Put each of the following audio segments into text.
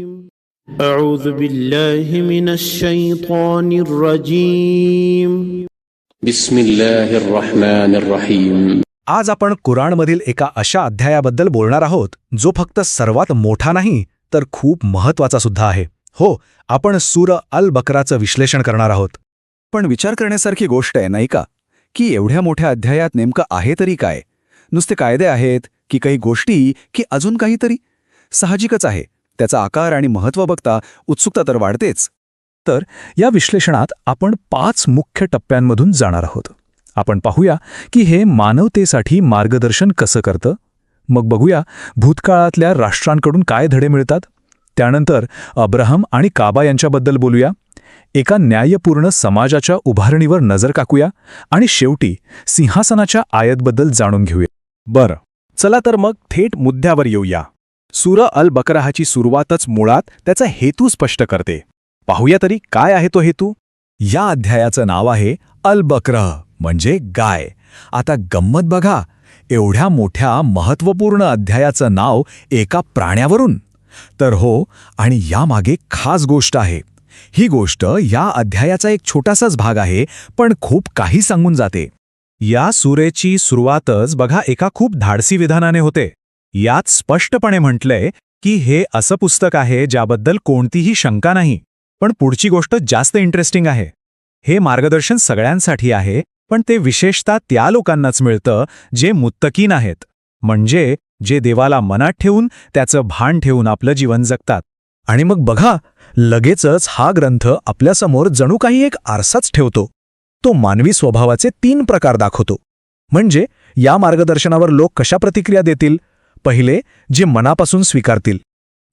أعوذ بالله من الشيطان الرجيم. بسم الله الرحمن الرحیم. आज आपण कुराणमधील एका अशा अध्यायाबद्दल बोलणार आहोत जो फक्त सर्वात मोठा नाही तर खूप महत्त्वाचा सुद्धा आहे. हो, आपण सूर अल बकराचं विश्लेषण करणार आहोत. पण विचार करण्यासारखी गोष्ट आहे नाही का, की एवढ्या मोठ्या अध्यायात नेमकं आहे तरी काय? नुसते कायदे आहेत की काही गोष्टी की अजून काहीतरी? साहजिकच आहे, त्याचा आकार आणि महत्त्व बघता उत्सुकता तर वाढतेच. तर या विश्लेषणात आपण 5 मुख्य टप्प्यांमधून जाणार आहोत. आपण पाहूया की हे मानवतेसाठी मार्गदर्शन कसं करतं. मग बघूया भूतकाळातल्या राष्ट्रांकडून काय धडे मिळतात. त्यानंतर अब्राहम आणि काबा यांच्याबद्दल बोलूया. एका न्यायपूर्ण समाजाच्या उभारणीवर नजर टाकूया आणि शेवटी सिंहासनाच्या आयतबद्दल जाणून घेऊया. बरं, चला तर मग थेट मुद्द्यावर येऊया. सूर अल बकराची सुरुवातच मुळात त्याचा हेतू स्पष्ट करते. पाहूया तरी काय आहे तो हेतू. या अध्यायाचं नाव आहे अल बकरह, म्हणजे गाय. आता गंमत बघा, एवढ्या मोठ्या महत्त्वपूर्ण अध्यायाचं नाव एका प्राण्यावरून. तर हो, आणि यामागे खास गोष्ट आहे. ही गोष्ट या अध्यायाचा एक छोटासाच भाग आहे, पण खूप काही सांगून जाते. या सूरेची सुरुवातच बघा एका खूप धाडसी विधानाने होते. यात स्पष्टपणे म्हटलंय की हे असं पुस्तक आहे ज्याबद्दल कोणतीही शंका नाही. पण पुढची गोष्ट जास्त इंटरेस्टिंग आहे. हे मार्गदर्शन सगळ्यांसाठी आहे, पण ते विशेषतः त्या लोकांनाच मिळतं जे मुत्तकीन आहेत, म्हणजे जे देवाला मनात ठेवून त्याचं भान ठेवून आपलं जीवन जगतात. आणि मग बघा, लगेचच हा ग्रंथ आपल्यासमोर जणू काही एक आरसाच ठेवतो. तो मानवी स्वभावाचे 3 प्रकार दाखवतो. म्हणजे या मार्गदर्शनावर लोक कशा प्रतिक्रिया देतील. पहिले, जे मनापासून स्वीकारतील.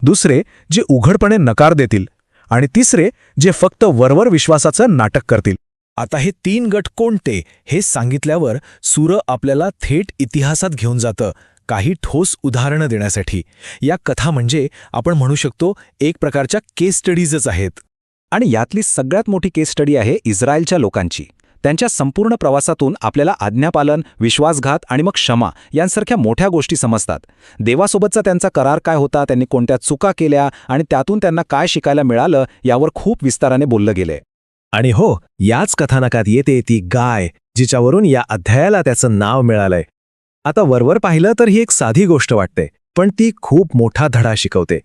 दुसरे, जे उघडपणे नकार देतील. आणि तिसरे, जे फक्त वरवर विश्वासाचं नाटक करतील. आता हे 3 गट कोणते हे सांगितल्यावर सूर आपल्याला थेट इतिहासात घेऊन जातं, काही ठोस उदाहरणं देण्यासाठी. या कथा म्हणजे आपण म्हणू शकतो एक प्रकारच्या केस स्टडीजच आहेत. आणि यातली सगळ्यात मोठी केस स्टडी आहे इस्रायलच्या लोकांची. त्यांच्या संपूर्ण प्रवासातून आपल्याला आज्ञापालन, विश्वासघात आणि मग क्षमा यांसारख्या मोठ्या गोष्टी समजतात. देवासोबतचा त्यांचा करार काय होता, त्यांनी कोणत्या चुका केल्या आणि त्यातून त्यांना काय शिकायला मिळालं यावर खूप विस्ताराने बोललं गेले. आणि हो, याच कथानकात येते ती गाय, जिच्यावरून या अध्यायाला त्याचं नाव मिळालंय. आता वरवर पाहिलं तर ही एक साधी गोष्ट वाटते, पण ती खूप मोठा धडा शिकवते.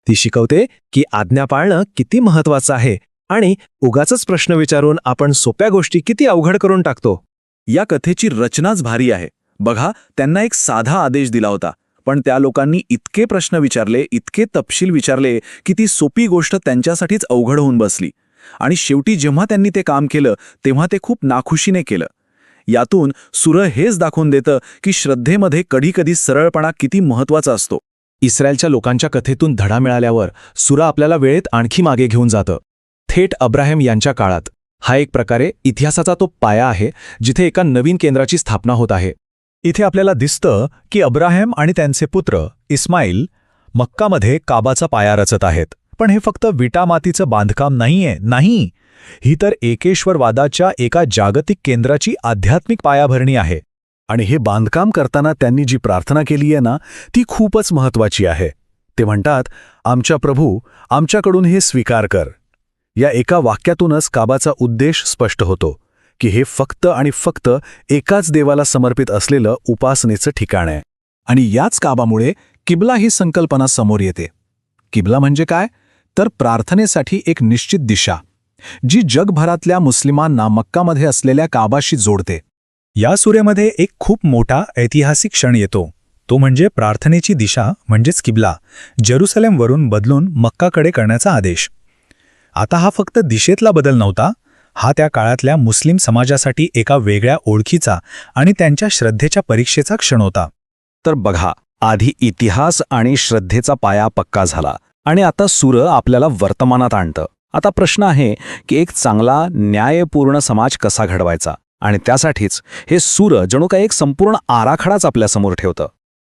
ती शिकवते की आज्ञा पाळणं किती महत्वाचं आहे आणि उगाचच प्रश्न विचारून आपण सोप्या गोष्टी किती अवघड करून टाकतो. या कथेची रचनाच भारी आहे. बघा, त्यांना एक साधा आदेश दिला होता, पण त्या लोकांनी इतके प्रश्न विचारले, इतके तपशील विचारले की ती सोपी गोष्ट त्यांच्यासाठीच अवघड होऊन बसली. आणि शेवटी जेव्हा त्यांनी ते काम केलं तेव्हा ते खूप नाखुशीने केलं. यातून सूर हेच दाखवून देतं की श्रद्धेमध्ये कधीकधी सरळपणा किती महत्वाचा असतो. इस्रायलच्या लोकांच्या कथेतून धडा मिळाल्यावर सूर आपल्याला वेळेत आणखी मागे घेऊन जातं, थेट अब्राहम यांच्या काळात. हा एक प्रकारे इतिहासाचा तो पाया आहे जिथे एका नवीन केंद्राची स्थापना होत आहे. इथे आपल्याला दिसतं की अब्राहम आणि त्यांचे पुत्र इस्माईल मक्कामध्ये काबाचा पाया रचत आहेत. पण हे फक्त विटामातीचं बांधकाम नाहीये, नाही, ही तर एकेश्वरवादाच्या एका जागतिक केंद्राची आध्यात्मिक पायाभरणी आहे. आणि हे बांधकाम करताना त्यांनी जी प्रार्थना केली आहे ना, ती खूपच महत्वाची आहे. ते म्हणतात, आमच्या प्रभू, आमच्याकडून हे स्वीकार कर. या एका वाक्यातूनच काबाचा उद्देश स्पष्ट होतो की हे फक्त आणि फक्त एकाच देवाला समर्पित असलेलं उपासनेचं ठिकाण आहे. आणि याच काबामुळे किबला ही संकल्पना समोर येते. किबला म्हणजे काय, तर प्रार्थनेसाठी एक निश्चित दिशा, जी जगभरातल्या मुस्लिमांना मक्कामध्ये असलेल्या काबाशी जोडते. या सूर्यामध्ये एक खूप मोठा ऐतिहासिक क्षण येतो. तो म्हणजे प्रार्थनेची दिशा म्हणजेच किबला जेरुसलेमवरून बदलून मक्काकडे करण्याचा आदेश. आता हा फक्त दिशेतला बदल नव्हता, हा त्या काळातल्या मुस्लिम समाजासाठी एका वेगळ्या ओळखीचा आणि त्यांच्या श्रद्धेच्या परीक्षेचा क्षण होता. तर बघा, आधी इतिहास आणि श्रद्धेचा पाया पक्का झाला आणि आता सूर आपल्याला वर्तमानात आणतं. आता प्रश्न आहे की एक चांगला न्यायपूर्ण समाज कसा घडवायचा, आणि त्यासाठीच हे सूर जणू काही एक संपूर्ण आराखडाच आपल्यासमोर ठेवतं.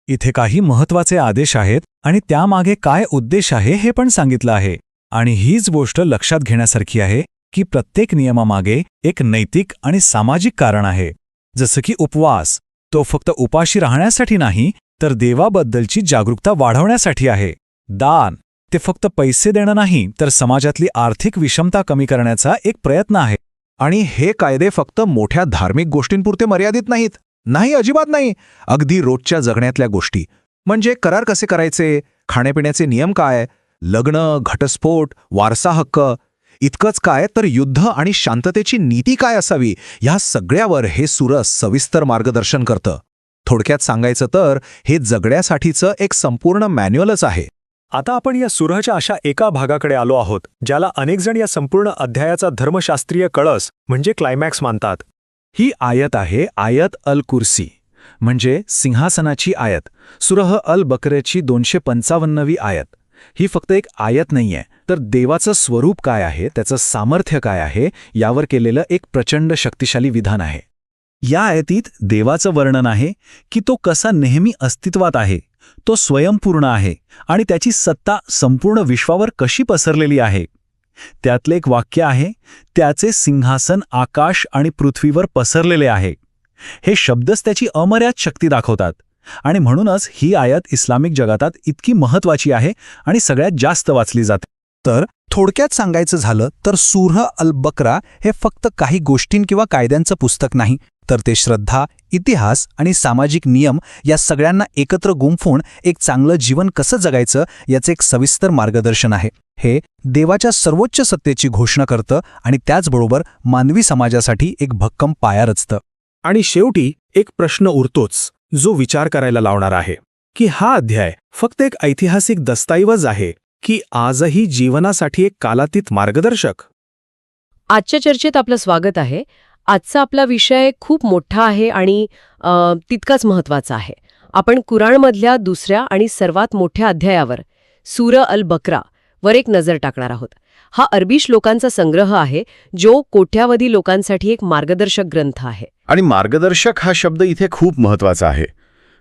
इथे काही महत्त्वाचे आदेश आहेत आणि त्यामागे काय उद्देश आहे हे पण सांगितलं आहे. आणि हीच गोष्ट लक्षात घेण्यासारखी आहे की प्रत्येक नियमामागे एक नैतिक आणि सामाजिक कारण आहे. जसं की उपवास, तो फक्त उपाशी राहण्यासाठी नाही, तर देवाबद्दलची जागरूकता वाढवण्यासाठी आहे. दान, ते फक्त पैसे देणं नाही तर समाजातली आर्थिक विषमता कमी करण्याचा एक प्रयत्न आहे. आणि हे कायदे फक्त मोठ्या धार्मिक गोष्टींपुरते मर्यादित नाहीत. नाही, अजिबात नाही. अगदी रोजच्या जगण्यातल्या गोष्टी, म्हणजे करार कसे करायचे, खाण्यापिण्याचे नियम काय, लग्न, घटस्फोट, वारसा हक्क, इतकंच काय तर युद्ध आणि शांततेची नीती काय असावी, ह्या सगळ्यावर हे सुरस सविस्तर मार्गदर्शन करतं. थोडक्यात सांगायचं तर हे जगण्यासाठीचं एक संपूर्ण मॅन्युअलच आहे. आता आपण या सुरहच्या अशा एका भागाकडे आलो आहोत ज्याला अनेकजण या संपूर्ण अध्यायाचा धर्मशास्त्रीय कळस म्हणजे क्लायमॅक्स मानतात. ही आयत आहे आयत अल कुर्सी, म्हणजे सिंहासनाची आयत. सुरह अल बकरेची 255वी आयत. ही फक्त एक आयत नाहीये, तर देवाचं स्वरूप काय आहे, त्याचं सामर्थ्य काय आहे, यावर केलेलं एक प्रचंड शक्तिशाली विधान आहे. या आयतीत देवाचं वर्णन आहे की तो कसा नेहमी अस्तित्वात आहे, तो स्वयंपूर्ण आहे आणि त्याची सत्ता संपूर्ण विश्वावर कशी पसरलेली आहे. त्यातले एक वाक्य आहे, त्याचे सिंहासन आकाश आणि पृथ्वीवर पसरलेले आहे. हे शब्दच त्याची अमर्याद शक्ती दाखवतात आणि म्हणूनच ही आयत इस्लामिक जगातात इतकी महत्त्वाची आहे आणि सगळ्यात जास्त वाचली जाते. तर थोडक्यात सांगायचं झालं तर सूरह अल बकरा हे फक्त काही गोष्टीं किंवा कायद्यांचं पुस्तक नाही, तर ते श्रद्धा, इतिहास आणि सामाजिक नियम या सगळ्यांना एकत्र गुंफून एक चांगलं जीवन कसं जगायचं याचे एक सविस्तर मार्गदर्शन आहे. हे देवाच्या सर्वोच्च सत्तेची घोषणा करतं आणि त्याचबरोबर मानवी समाजासाठी एक भक्कम पाया रचतं. आणि शेवटी एक प्रश्न उरतोच जो विचार करायला लावणार आहे की हा अध्याय फक्त एक ऐतिहासिक दस्तऐवज आहे की आजही जीवनासाठी एक कालातीत मार्गदर्शक. आजच्या चर्चेत आपलं स्वागत आहे. आजचा आपला विषय खूप मोठा आहे आणि तितकाच महत्त्वाचा आहे. आपण कुराणमधल्या दुसऱ्या आणि सर्वात मोठ्या अध्यायावर सूरह अल बकरा वर एक नजर टाकणार आहोत. हा अरबी श्लोकांचा संग्रह आहे जो कोट्यावधी लोकांसाठी एक मार्गदर्शक ग्रंथ आहे. आणि मार्गदर्शक हा शब्द इथे खूप महत्वाचा आहे,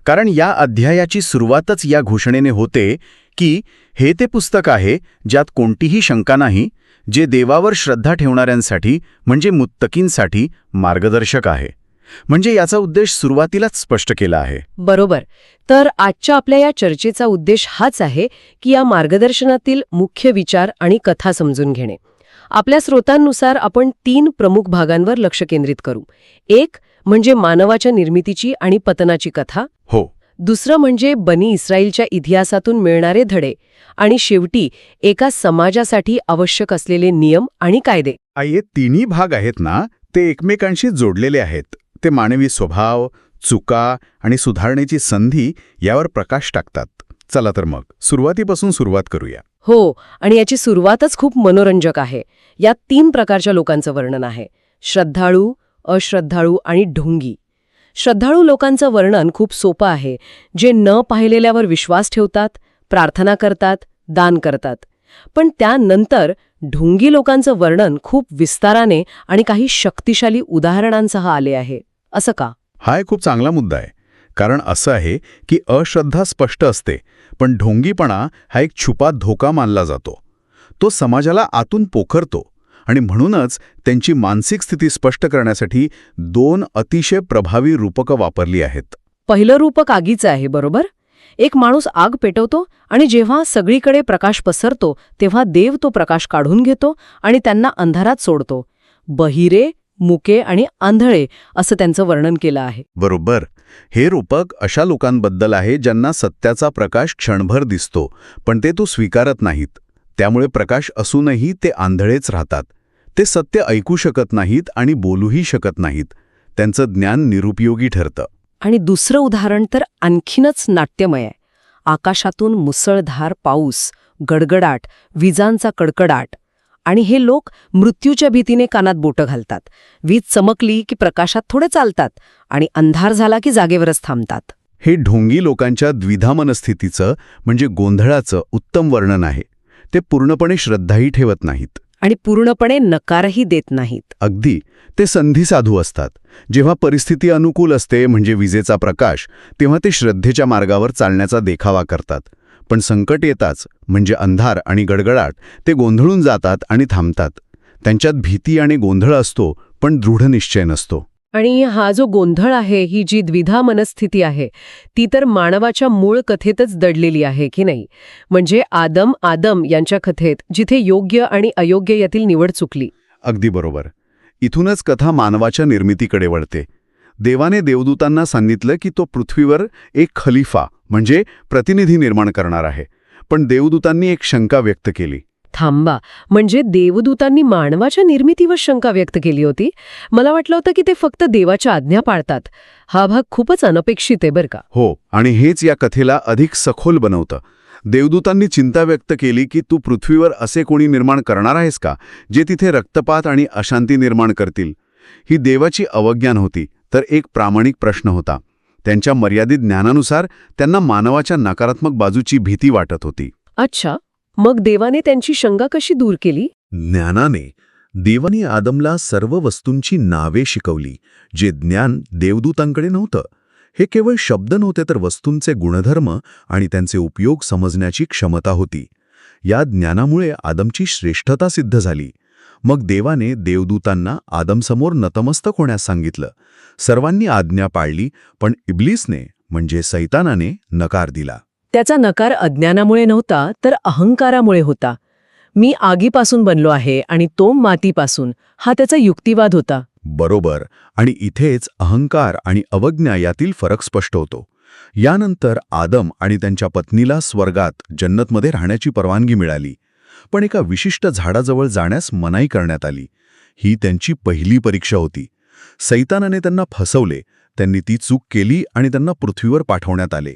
कारण या अध्यायाची सुरुवातच या घोषणेने होते की हे ते पुस्तक आहे ज्यात कोणतीही शंका नाही, जे देवावर श्रद्धा ठेवणाऱ्यांसाठी म्हणजे मुत्तकींसाठी मार्गदर्शक आहे. म्हणजे याचा उद्देश सुरुवातीलाच स्पष्ट केला आहे. बरोबर. तर आजच्या आपल्या या चर्चेचा उद्देश हाच आहे की या मार्गदर्शनातील मुख्य विचार आणि कथा समजून घेणे. आपल्या स्रोतांनुसार आपण 3 प्रमुख भागांवर लक्ष केंद्रित करू. एक म्हणजे मानवाच्या निर्मितीची आणि पतनाची कथा. हो. दुसरं म्हणजे बनी इस्रायलच्या इतिहासातून मिळणारे धडे. आणि शेवटी एका समाजासाठी आवश्यक असलेले नियम आणि कायदे. हे तिन्ही भाग आहेत ना, ते एकमेकांशी जोडलेले आहेत. ते मानवी स्वभाव, चुका आणि सुधारणेची संधी यावर प्रकाश टाकतात. चला तर मग सुरुवातीपासून सुरुवात करूया. हो, आणि याची सुरुवातच खूप मनोरंजक आहे. यात 3 प्रकारच्या लोकांचं वर्णन आहे: श्रद्धाळू, अश्रद्धाळू आणि ढोंगी. श्रद्धाळू लोकांचं वर्णन खूप सोपं आहे, जे न पाहिलेल्यावर विश्वास ठेवतात, प्रार्थना करतात, दान करतात. पण त्यानंतर ढोंगी लोकांचं वर्णन खूप विस्ताराने आणि काही शक्तिशाली उदाहरणांसह आले आहे. असं का? हा एक खूप चांगला मुद्दा आहे, कारण असं आहे की अश्रद्धा स्पष्ट असते, पण ढोंगीपणा हा एक छुपा धोका मानला जातो. तो समाजाला आतून पोखरतो आणि म्हणूनच त्यांची मानसिक स्थिती स्पष्ट करण्यासाठी 2 अतिशय प्रभावी रूपकं वापरली आहेत. पहिलं रूपक आगीचं आहे, बरोबर? एक माणूस आग पेटवतो आणि जेव्हा सगळीकडे प्रकाश पसरतो तेव्हा देव तो प्रकाश काढून घेतो आणि त्यांना अंधारात सोडतो. बहिरे, मुके आणि आंधळे असं त्यांचं वर्णन केलं आहे. बरोबर. हे रूपक अशा लोकांबद्दल आहे ज्यांना सत्याचा प्रकाश क्षणभर दिसतो, पण ते तो स्वीकारत नाहीत. त्यामुळे प्रकाश असूनही ते आंधळेच राहतात. ते सत्य ऐकू शकत नाहीत आणि बोलूही शकत नाहीत. त्यांचं ज्ञान निरुपयोगी ठरतं. आणि दुसरं उदाहरण तर आणखीनच नाट्यमय आहे. आकाशातून मुसळधार पाऊस, गडगडाट, विजांचा कडकडाट. आणि हे लोक मृत्यूच्या भीतीने कानात बोटं घालतात. वीज चमकली की प्रकाशात थोडे चालतात आणि अंधार झाला की जागेवरच थांबतात. हे ढोंगी लोकांच्या द्विधा मनस्थितीचं म्हणजे गोंधळाचं उत्तम वर्णन आहे. ते पूर्णपणे श्रद्धाही ठेवत नाहीत आणि पूर्णपणे नकारही देत नाहीत. अगदी. ते संधिसाधू असतात. जेव्हा परिस्थिती अनुकूल असते म्हणजे विजेचा प्रकाश, तेव्हा ते श्रद्धेच्या मार्गावर चालण्याचा देखावा करतात. पण संकट येताच म्हणजे अंधार आणि गडगडाट, ते गोंधळून जातात आणि थांबतात. त्यांच्यात भीती आणि गोंधळ असतो, पण दृढ निश्चय नसतो. आणि हा जो गोंधळ आहे, ही जी द्विधा मनस्थिती आहे, ती तर मानवाच्या मूळ कथेतच दडलेली आहे की नाही? म्हणजे आदम यांच्या कथेत जिथे योग्य आणि अयोग्य यातील निवड चुकली. अगदी बरोबर. इथूनच कथा मानवाच्या निर्मितीकडे वळते. देवाने देवदूतांना सांगितलं की तो पृथ्वीवर एक खलिफा म्हणजे प्रतिनिधी निर्माण करणार आहे. पण देवदूतांनी एक शंका व्यक्त केली. थांबा, म्हणजे देवदूतांनी मानवाच्या निर्मितीवर शंका व्यक्त केली होती? मला वाटलं होतं की ते फक्त देवाच्या आज्ञा पाळतात. हा भाग खूपच अनपेक्षित आहे बरं का. हो, आणि हेच या कथेला अधिक सखोल बनवतं. देवदूतांनी चिंता व्यक्त केली की तू पृथ्वीवर असे कोणी निर्माण करणार आहेस का जे तिथे रक्तपात आणि अशांती निर्माण करतील? ही देवाची अवज्ञा होती, तर एक प्रामाणिक प्रश्न होता. त्यांच्या मर्यादित ज्ञानानुसार त्यांना मानवाच्या नकारात्मक बाजूची भीती वाटत होती. अच्छा, मग देवाने त्यांची शंका कशी दूर केली? ज्ञानाने. देवाने आदमला सर्व वस्तूंची नावे शिकवली, जे ज्ञान देवदूतांकडे नव्हतं. हे केवळ शब्द नव्हते, तर वस्तूंचे गुणधर्म आणि त्यांचे उपयोग समजण्याची क्षमता होती. या ज्ञानामुळे आदमची श्रेष्ठता सिद्ध झाली. मग देवाने देवदूतांना आदमसमोर नतमस्तक होण्यास सांगितलं. सर्वांनी आज्ञा पाळली, पण इब्लीसने म्हणजे सैतानाने नकार दिला. त्याचा नकार अज्ञानामुळे नव्हता, तर अहंकारामुळे होता. मी आगीपासून बनलो आहे आणि तो मातीपासून, हा त्याचा युक्तिवाद होता. बरोबर. आणि इथेच अहंकार आणि अवज्ञा यातील फरक स्पष्ट होतो. यानंतर आदम आणि त्यांच्या पत्नीला स्वर्गात जन्नतमध्ये राहण्याची परवानगी मिळाली, पण एका विशिष्ट झाडाजवळ जाण्यास मनाई करण्यात आली. ही त्यांची पहिली परीक्षा होती. सैतानाने त्यांना फसवले, त्यांनी ती चूक केली आणि त्यांना पृथ्वीवर पाठवण्यात आले.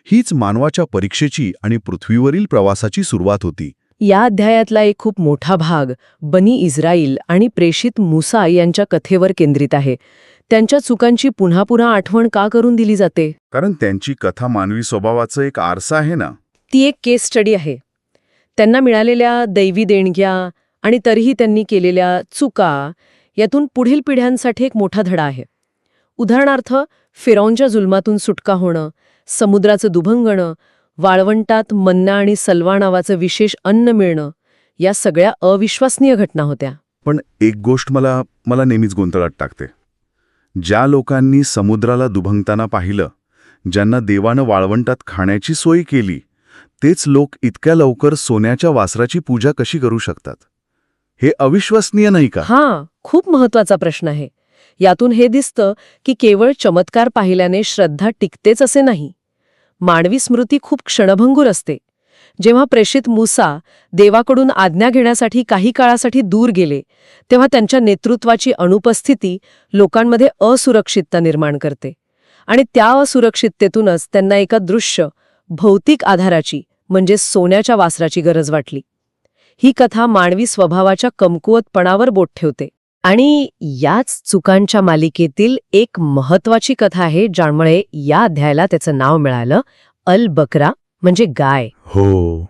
हीच मानवाच्या परीक्षेची आणि पृथ्वीवरील प्रवासाची सुरुवात होती. या अध्यायातला एक खूप मोठा भाग बनी इस्राईल आणि प्रेषित मूसा यांच्या कथेवर केंद्रित आहे. त्यांच्या चुकांची पुन्हा पुन्हा आठवण का करून दिली जाते? कारण त्यांची कथा मानवी स्वभावाचं एक आरसा आहे ना. ती एक केस स्टडी आहे. त्यांना मिळालेल्या दैवी देणग्या आणि तरीही त्यांनी केलेल्या चुका यातून पुढील पिढ्यांसाठी एक मोठा धडा आहे. उदाहरणार्थ, फिरौनच्या जुलमातून सुटका होणं, समुद्राचं दुभंगणं, वाळवंटात मन्ना आणि सलवा नावाचं विशेष अन्न मिळणं, या सगळ्या अविश्वसनीय घटना होत्या. पण एक गोष्ट मला नेहमीच गोंधळात टाकते. ज्या लोकांनी समुद्राला दुभंगताना पाहिलं, ज्यांना देवानं वाळवंटात खाण्याची सोय केली, तेच लोक इतक्या लवकर सोन्याच्या वासराची पूजा कशी करू शकतात? हे अविश्वसनीय नाही का? हां, खूप महत्वाचा प्रश्न आहे. यातून हे दिसतं की केवळ चमत्कार पाहिल्याने श्रद्धा टिकतेच असे नाही. मानवी स्मृती खूप क्षणभंगूर असते. जेव्हा प्रेषित मूसा देवाकडून आज्ञा घेण्यासाठी काही काळासाठी दूर गेले, तेव्हा त्यांच्या नेतृत्वाची अनुपस्थिती लोकांमध्ये असुरक्षितता निर्माण करते. आणि त्या असुरक्षिततेतूनच त्यांना एका दृश्य, भौतिक आधाराची म्हणजे सोन्याच्या वासराची गरज वाटली. ही कथा मानवी स्वभावाच्या कमकुवतपणावर बोट ठेवते. आणि याच चुकांच्या मालिकेतील एक महत्वाची कथा आहे, ज्यामुळे या अध्यायाला त्याचं नाव मिळालं, अल बकरा म्हणजे गाय. हो,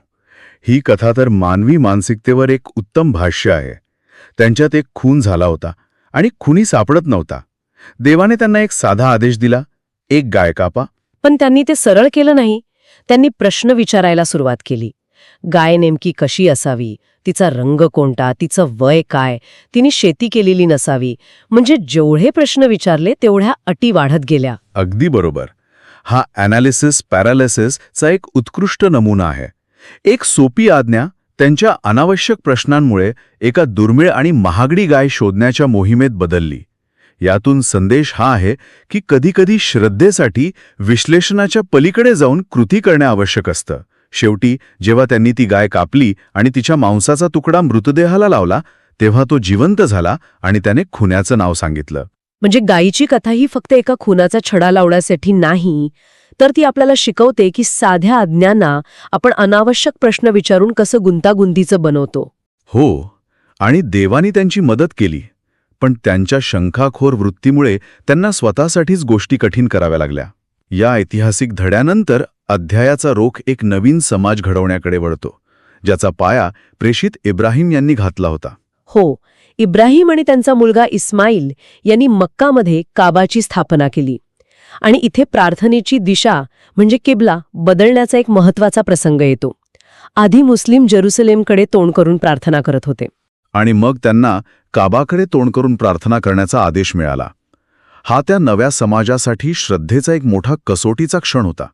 ही कथा तर मानवी मानसिकतेवर एक उत्तम भाष्य आहे. त्यांच्यात एक खून झाला होता आणि खुनी सापडत नव्हता. देवाने त्यांना एक साधा आदेश दिला, एक गाय कापा. पण त्यांनी ते सरळ केलं नाही. त्यांनी प्रश्न विचारायला सुरुवात केली. गाय नेमकी कशी असावी, तिचा रंग कोणता, तिचं वय काय, तिने शेती केलेली नसावी. म्हणजे जेवढे प्रश्न विचारले तेवढ्या अटी वाढत गेल्या. अगदी बरोबर. हा ॲनालिसिस पॅरालिसिसचा एक उत्कृष्ट नमुना आहे. एक सोपी आज्ञा त्यांच्या अनावश्यक प्रश्नांमुळे एका दुर्मिळ आणि महागडी गाय शोधण्याच्या मोहिमेत बदलली. यातून संदेश हा आहे की कधीकधी श्रद्धेसाठी विश्लेषणाच्या पलीकडे जाऊन कृती करणे आवश्यक असतं. शेवटी जेव्हा त्यांनी ती गाय कापली आणि तिच्या मांसाचा तुकडा मृतदेहाला लावला, तेव्हा तो जिवंत झाला आणि त्याने खुन्याचं नाव सांगितलं. म्हणजे गायीची कथा ही फक्त एका खुनाचा छडा लावण्यासाठी नाही, तर ती आपल्याला शिकवते की साध्या आज्ञांना आपण अनावश्यक प्रश्न विचारून कसं गुंतागुंतीचं बनवतो. हो, आणि देवानी त्यांची मदत केली, पण त्यांच्या शंखाखोर वृत्तीमुळे त्यांना स्वतःसाठीच गोष्टी कठीण कराव्या लागल्या. या ऐतिहासिक धड्यानंतर अध्यायाचा रोख एक नवीन समाज घडवण्याकडे वळतो, ज्याचा पाया प्रेषित इब्राहिम यांनी घातला होता. हो, इब्राहिम आणि त्यांचा मुलगा इस्माईल यांनी मक्कामध्ये काबाची स्थापना केली. आणि इथे प्रार्थनेची दिशा म्हणजे किबला बदलण्याचा एक महत्वाचा प्रसंग येतो. आधी मुस्लिम जेरुसलेमकडे तोंड करून प्रार्थना करत होते, आणि मग त्यांना काबाकडे तोंड करून प्रार्थना करण्याचा आदेश मिळाला. हा त्या नव्या समाजासाठी श्रद्धेचा एक मोठा कसोटीचा क्षण होता.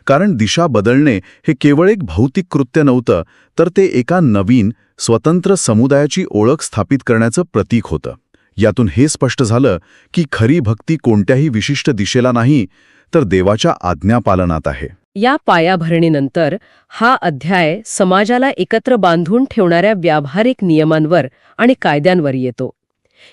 कारण दिशा बदलणे हे केवळ एक भौतिक कृत्य नव्हतं, तर ते एका नवीन, स्वतंत्र समुदायाची ओळख स्थापित करण्याचं प्रतीक होतं. यातून हे स्पष्ट झालं की खरी भक्ती कोणत्याही विशिष्ट दिशेला नाही, तर देवाच्या आज्ञापालनात आहे. या पायाभरणीनंतर हा अध्याय समाजाला एकत्र बांधून ठेवणाऱ्या व्यावहारिक नियमांवर आणि कायद्यांवर येतो.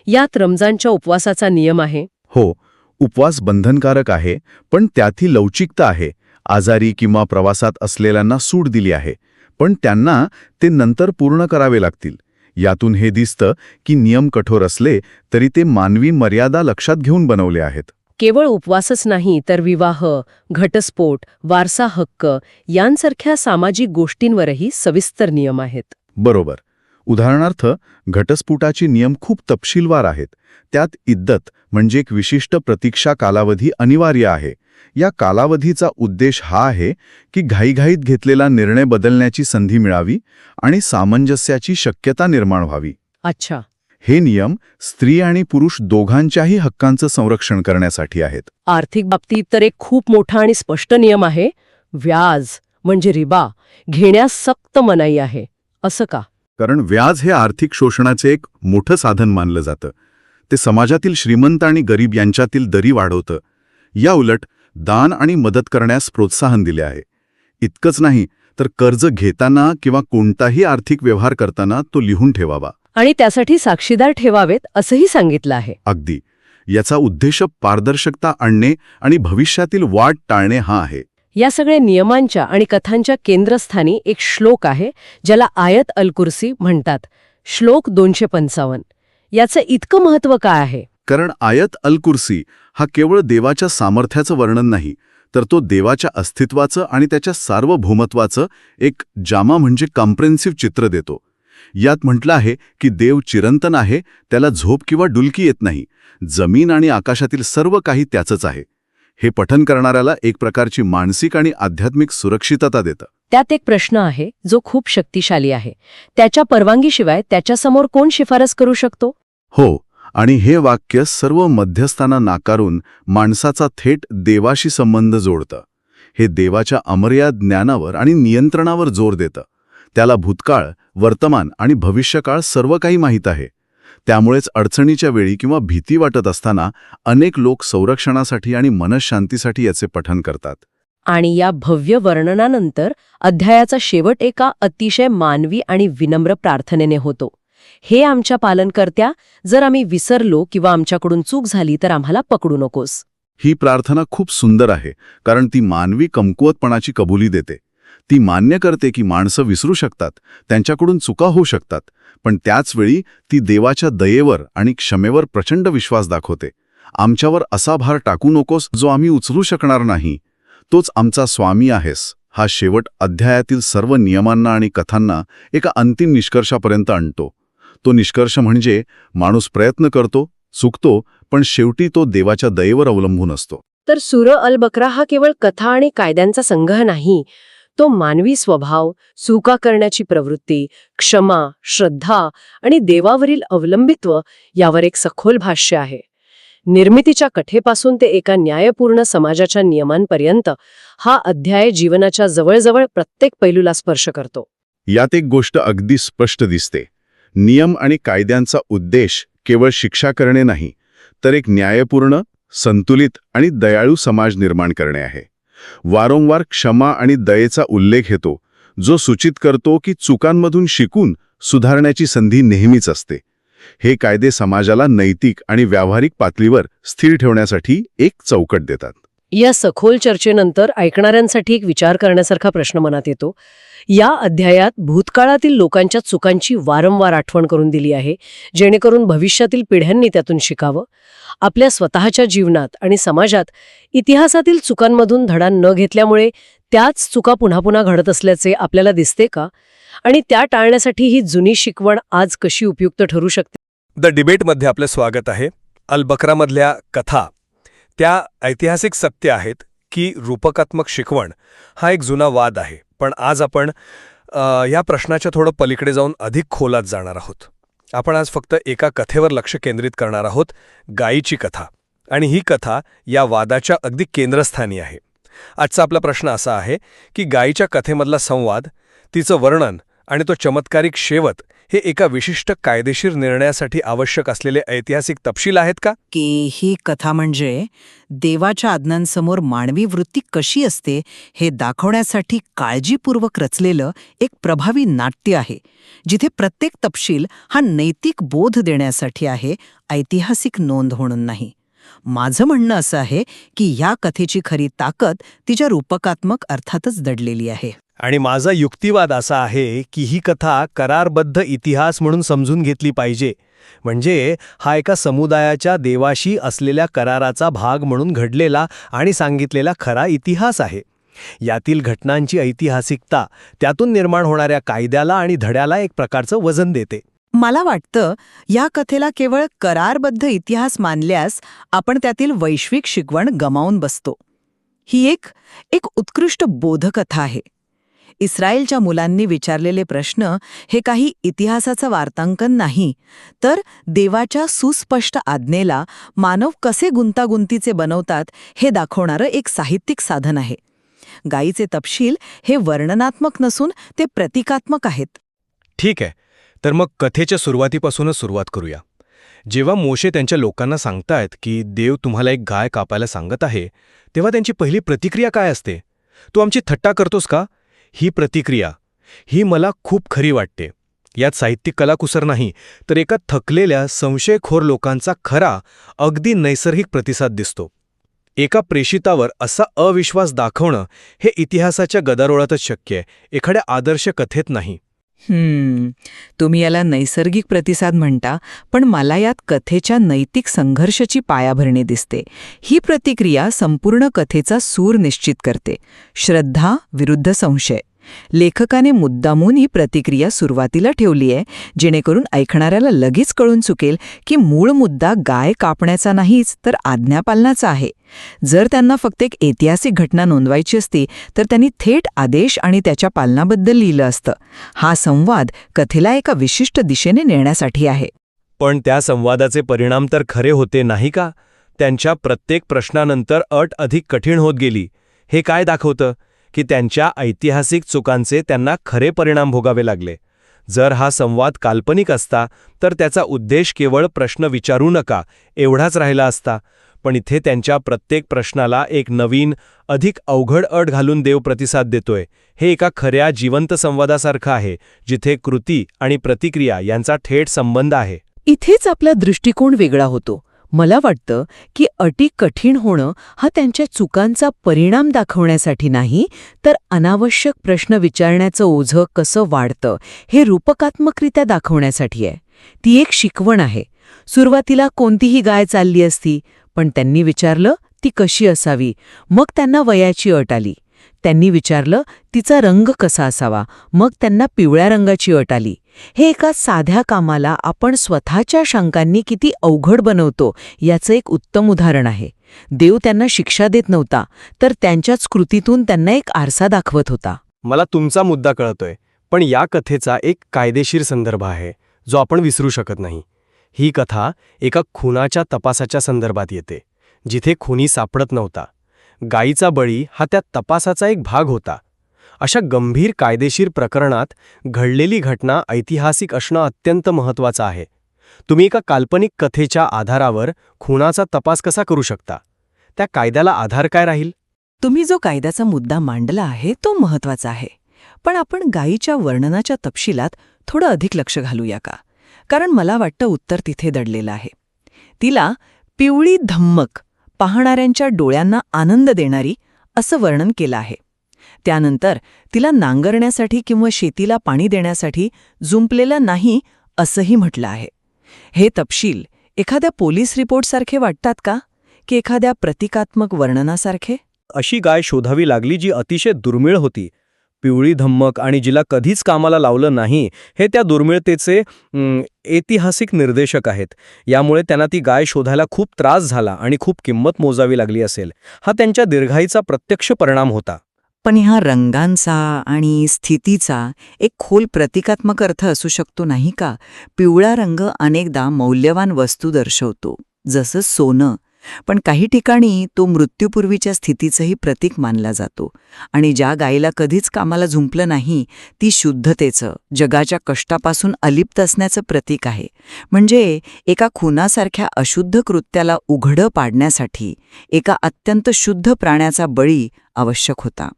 यात रमजानच्या उपवासाचा नियम आहे. हो, उपवास बंधनकारक आहे, पण त्यातही लवचिकता आहे. आजारी किंवा प्रवासात असलेल्यांना सूट दिली आहे, पण त्यांना ते नंतर पूर्ण करावे लागतील. यातून हे दिसतं की नियम कठोर असले तरी ते मानवी मर्यादा लक्षात घेऊन बनवले आहेत. केवळ उपवासच नाही, तर विवाह, घटस्फोट, वारसा हक्क यांसारख्या सामाजिक गोष्टींवरही सविस्तर नियम आहेत. बरोबर. उदाहरणार्थ, घटस्फोटाचे नियम खूप तपशीलवार आहेत. त्यात इद्दत म्हणजे एक विशिष्ट प्रतीक्षा कालावधी अनिवार्य आहे. या कालावधीचा उद्देश हा आहे की घाईघाईत घेतलेला निर्णय बदलण्याची संधी मिळावी आणि सामंजस्याची शक्यता निर्माण व्हावी. अच्छा. हे नियम स्त्री आणि पुरुष दोघांच्याही हक्कांचं संरक्षण करण्यासाठी आहेत. आर्थिक बाबतीत तर एक खूप मोठा आणि स्पष्ट नियम आहे. व्याज म्हणजे रिबा घेण्यास सक्त मनाई आहे. असं का? कारण व्याज हे आर्थिक शोषणाचे एक मोठं साधन मानलं जातं. ते समाजातील श्रीमंत आणि गरीब यांच्यातील दरी वाढवतं. या उलट दान आणि मदत करण्यास प्रोत्साहन दिले आहे. इतकंच नाही, तर कर्ज घेताना किंवा कोणताही आर्थिक व्यवहार करताना तो लिहून ठेवावा. आणि त्यासाठी साक्षीदार ठेवावेत असंही सांगितलं आहे. अगदी. याचा उद्देश पारदर्शकता आणणे आणि भविष्यातील वाट टाळणे हा आहे. या सगळ्या नियमांच्या आणि कथांच्या केंद्रस्थानी एक श्लोक आहे, ज्याला आयत अल कुर्सी म्हणतात. श्लोक 255. याचं इतकं महत्त्व काय आहे? कारण आयत अल कुर्सी हा केवळ देवाच्या सामर्थ्याचं वर्णन नाही, तर तो देवाच्या अस्तित्वाचं आणि त्याच्या सार्वभौमत्वाचं एक जामा म्हणजे कॉम्प्रेन्सिव्ह चित्र देतो. यात म्हटलं आहे की देव चिरंतन आहे, त्याला झोप किंवा डुलकी येत नाही. जमीन आणि आकाशातील सर्व काही त्याचंच आहे. हे पठन करणाऱ्याला एक प्रकारची मानसिक आणि आध्यात्मिक सुरक्षितता देतं. त्यात एक प्रश्न आहे जो खूप शक्तिशाली आहे. त्याच्या परवानगीशिवाय त्याच्यासमोर कोण शिफारस करू शकतो? हो, आणि हे वाक्य सर्व मध्यस्थांना नाकारून माणसाचा थेट देवाशी संबंध जोडतं. हे देवाच्या अमर्याद ज्ञानावर आणि नियंत्रणावर जोर देतं. त्याला भूतकाळ, वर्तमान आणि भविष्यकाळ सर्व काही माहीत आहे. त्यामुळेच अडचणीच्या वेळी किंवा भीती वाटत असताना अनेक लोक संरक्षणासाठी आणि मनःशांतीसाठी याचे पठण करतात. आणि या भव्य वर्णनानंतर अध्यायाचा शेवट एका अतिशय मानवी आणि विनम्र प्रार्थनेने होतो. हे आमच्या पालनकर्त्या, जर आम्ही विसरलो किंवा आमच्याकडून चूक झाली तर आम्हाला पकडू नकोस. ही प्रार्थना खूप सुंदर आहे, कारण ती मानवी कमकुवतपणाची कबुली देते. ती मान्य करते की माणसं विसरू शकतात, त्यांच्याकडून चुका होऊ शकतात, पण त्याचवेळी ती देवाच्या दयेवर आणि क्षमेवर प्रचंड विश्वास दाखवते. आमच्यावर असा भार टाकू नकोस जो आम्ही उचलू शकणार नाही. तोच आमचा स्वामी आहेस. हा शेवट अध्यायातील सर्व नियमांना आणि कथांना एका अंतिम निष्कर्षापर्यंत आणतो. तो निष्कर्ष म्हणजे माणूस प्रयत्न करतो, चुकतो, पण शेवटी तो देवाच्या दयेवर अवलंबून असतो. तर सूर अल बकरा हा केवळ कथा आणि कायद्यांचा संग्रह नाही. तो मानवी स्वभाव, चुका करण्याची प्रवृत्ती, क्षमा, श्रद्धा आणि देवावरील अवलंबित्व यावर एक सखोल भाष्य आहे. निर्मितीच्या कथेपासून ते एका न्यायपूर्ण समाजाच्या नियमांपर्यंत हा अध्याय जीवनाच्या जवळजवळ प्रत्येक पैलूला स्पर्श करतो. यात एक गोष्ट अगदी स्पष्ट दिसते. नियम आणि कायद्यांचा उद्देश केवळ शिक्षा करणे नाही, तर एक न्यायपूर्ण, संतुलित आणि दयाळू समाज निर्माण करणे आहे. वारंवार क्षमा आणि दयेचा उल्लेख येतो, जो सूचित करतो की चुकांमधून शिकून सुधारण्याची संधी नेहमीच असते. हे कायदे समाजाला नैतिक आणि व्यावहारिक पातळीवर स्थिर ठेवण्यासाठी एक चौकट देतात. या सखोल चर्चेनंतर ऐकणाऱ्यांसाठी एक विचार करण्यासारखा प्रश्न मनात येतो. या अध्यायात भूतकाळातील लोकांच्या चुकांची वारंवार आठवण करून दिली आहे, जेणेकरून भविष्यातील पिढ्यांनी त्यातून शिकावं. आपल्या स्वतःच्या जीवनात आणि समाजात इतिहासातील चुकांमधून धडा न घेतल्यामुळे त्याच चुका पुन्हा पुन्हा घडत असल्याचे आपल्याला दिसते का? आणि त्या टाळण्यासाठी ही जुनी शिकवण आज कशी उपयुक्त ठरू शकते? द डिबेटमध्ये आपलं स्वागत आहे. अल बकरामधल्या कथा त्या ऐतिहासिक सत्य आहेत की रूपकात्मक शिकवण हा एक जुना वाद आहे. पण आज आपण या प्रश्नाच्या थोडं पलीकडे जाऊन अधिक खोलात जाणार आहोत. आपण आज फक्त एका कथेवर लक्ष केंद्रित करणार आहोत, गायीची कथा. आणि ही कथा या वादाच्या अगदी केंद्रस्थानी आहे. आजचा आपला प्रश्न असा आहे की गायीच्या कथेमधला संवाद, तिचं वर्णन आणि तो चमत्कारिक शेवट हे एका विशिष्ट कायदेशीर निर्णयासाठी आवश्यक असलेले ऐतिहासिक तपशील आहेत का? की ही कथा म्हणजे देवाच्या आज्ञांसमोर मानवी वृत्ती कशी असते हे दाखवण्यासाठी काळजीपूर्वक रचलेलं एक प्रभावी नाट्य आहे, जिथे प्रत्येक तपशील हा नैतिक बोध देण्यासाठी आहे, ऐतिहासिक नोंद म्हणून नाही. माझं म्हणणं असं आहे की ह्या कथेची खरी ताकद तिच्या रूपकात्मक अर्थातच दडलेली आहे. आणि माझा युक्तिवाद असा आहे की ही कथा करारबद्ध इतिहास म्हणून समजून घेतली पाहिजे. म्हणजे हा एका समुदायाच्या देवाशी असलेल्या कराराचा भाग म्हणून घडलेला आणि सांगितलेला खरा इतिहास आहे. यातील घटनांची ऐतिहासिकता त्यातून निर्माण होणाऱ्या कायद्याला आणि धड्याला एक प्रकारचं वजन देते. मला वाटतं या कथेला केवळ करारबद्ध इतिहास मानल्यास आपण त्यातील वैश्विक शिकवण गमावून बसतो. ही एक उत्कृष्ट बोधकथा आहे. इस्रायलच्या मुलांनी विचारलेले प्रश्न हे काही इतिहासाचं वार्तांकन नाही, तर देवाच्या सुस्पष्ट आज्ञेला मानव कसे गुंतागुंतीचे बनवतात हे दाखवणारं एक साहित्यिक साधन आहे. गायीचे तपशील हे वर्णनात्मक नसून ते प्रतिकात्मक आहेत. ठीक आहे, तर मग कथेच्या सुरुवातीपासूनच सुरुवात करूया. जेव्हा मोशे त्यांच्या लोकांना सांगतायत की देव तुम्हाला एक गाय कापायला सांगत आहे, तेव्हा त्यांची पहिली प्रतिक्रिया काय असते? तू आमची थट्टा करतोस का? ही प्रतिक्रिया ही मला खूप खरी वाटते. यात साहित्यिक कलाकुसर नाही, तर एका थकलेल्या संशयखोर लोकांचा खरा, अगदी नैसर्गिक प्रतिसाद दिसतो. एका प्रेषितावर असा अविश्वास दाखवणं हे इतिहासाच्या गदारोळातच शक्य आहे, एखाद्या आदर्श कथेत नाही. तुम्ही याला नैसर्गिक प्रतिसाद म्हणता, पण मला यात कथेच्या नैतिक संघर्षाची पायाभरणी दिसते. ही प्रतिक्रिया संपूर्ण कथेचा सूर निश्चित करते. श्रद्धा विरुद्ध संशय. लेखकाने मुद्दामून ही प्रतिक्रिया सुरुवातीला ठेवली आहे, जेणेकरून ऐकणाऱ्याला लगेच कळून चुकेल की मूळ मुद्दा गाय कापण्याचा नाहीच, तर आज्ञापालनाचा आहे. जर त्यांना फक्त एक ऐतिहासिक घटना नोंदवायची असती, तर त्यांनी थेट आदेश आणि त्याच्या पालनाबद्दल लिहिलं असतं. हा संवाद कथेला एका विशिष्ट दिशेने नेण्यासाठी आहे. पण त्या संवादाचे परिणाम तर खरे होते नाही का? त्यांच्या प्रत्येक प्रश्नानंतर अट अधिक कठीण होत गेली. हे काय दाखवतं? की त्यांच्या ऐतिहासिक चुकांचे त्यांना खरे परिणाम भोगावे लागले. जर हा संवाद काल्पनिक असता, तर त्याचा उद्देश केवळ प्रश्न विचारू नका एवढाच राहिला असता. पण इथे त्यांच्या प्रत्येक प्रश्नाला एक नवीन, अधिक अवघड अट घालून देव प्रतिसाद देतोय. हे एका खऱ्या जिवंत संवादासारखं आहे, जिथे कृती आणि प्रतिक्रिया यांचा थेट संबंध आहे. इथेच आपला दृष्टिकोन वेगळा होतो. मला वाटतं की अटी कठीण होणं हा त्यांच्या चुकांचा परिणाम दाखवण्यासाठी नाही, तर अनावश्यक प्रश्न विचारण्याचं ओझं कसं वाढतं हे रूपकात्मकरित्या दाखवण्यासाठी आहे. ती एक शिकवण आहे. सुरुवातीला कोणतीही गाय चालली असती, पण त्यांनी विचारलं ती कशी असावी. मग त्यांना वयाची अट आली. त्यांनी विचारलं तिचा रंग कसा असावा. मग त्यांना पिवळ्या रंगाची अट आली. हे एका साध्या कामाला आपण स्वतःच्या शंकांनी किती अवघड बनवतो याचं एक उत्तम उदाहरण आहे. देव त्यांना शिक्षा देत नव्हता, तर त्यांच्याच कृतीतून त्यांना एक आरसा दाखवत होता. मला तुमचा मुद्दा कळतोय, पण या कथेचा एक कायदेशीर संदर्भ आहे जो आपण विसरू शकत नाही. ही कथा एका खुनाच्या तपासाच्या संदर्भात येते, जिथे खुनी सापडत नव्हता. गायीचा बळी हा त्या तपासाचा एक भाग होता. अशा गंभीर कायदेशीर प्रकरणात घडलेली घटना ऐतिहासिक असणं अत्यंत महत्त्वाचं आहे. तुम्ही एका काल्पनिक कथेच्या आधारावर खुनाचा तपास कसा करू शकता? त्या कायद्याला आधार काय राहील? तुम्ही जो कायद्याचा मुद्दा मांडला आहे तो महत्वाचा आहे, पण आपण गायीच्या वर्णनाच्या तपशिलात थोडं अधिक लक्ष घालूया का? कारण मला वाटतं उत्तर तिथे दडलेलं आहे. तिला पिवळी धम्मक, पाहणाऱ्यांच्या डोळ्यांना आनंद देणारी असं वर्णन केलं आहे. त्यानंतर तिला नांगरण्यासाठी किंवा शेतीला पाणी देण्यासाठी जुंपलेलं नाही असंही म्हटलं आहे. हे तपशील एखाद्या पोलीस रिपोर्टसारखे वाटतात का, की एखाद्या प्रतिकात्मक वर्णनासारखे? अशी गाय शोधावी लागली जी अतिशय दुर्मिळ होती, पिवळी धम्मक, आणि जिला कधीच कामाला लावलं नाही, हे त्या दुर्मिळतेचे ऐतिहासिक निर्देशक आहेत. यामुळे त्यांना ती गाय शोधायला खूप त्रास झाला आणि खूप किंमत मोजावी लागली असेल. हा त्यांच्या दीर्घाईचा प्रत्यक्ष परिणाम होता. पण ह्या रंगांचा आणि स्थितीचा एक खोल प्रतिकात्मक अर्थ असू शकतो नाही का? पिवळा रंग अनेकदा मौल्यवान वस्तू दर्शवतो, जसं सोनं, पण काही ठिकाणी तो मृत्यूपूर्वीच्या स्थितीचंही प्रतीक मानला जातो. आणि ज्या गायीला कधीच कामाला झुंपलं नाही, ती शुद्धतेचं, जगाच्या कष्टापासून अलिप्त असण्याचं प्रतीक आहे. म्हणजे एका खुनासारख्या अशुद्ध कृत्याला उघडं पाडण्यासाठी एका अत्यंत शुद्ध प्राण्याचा बळी आवश्यक होता.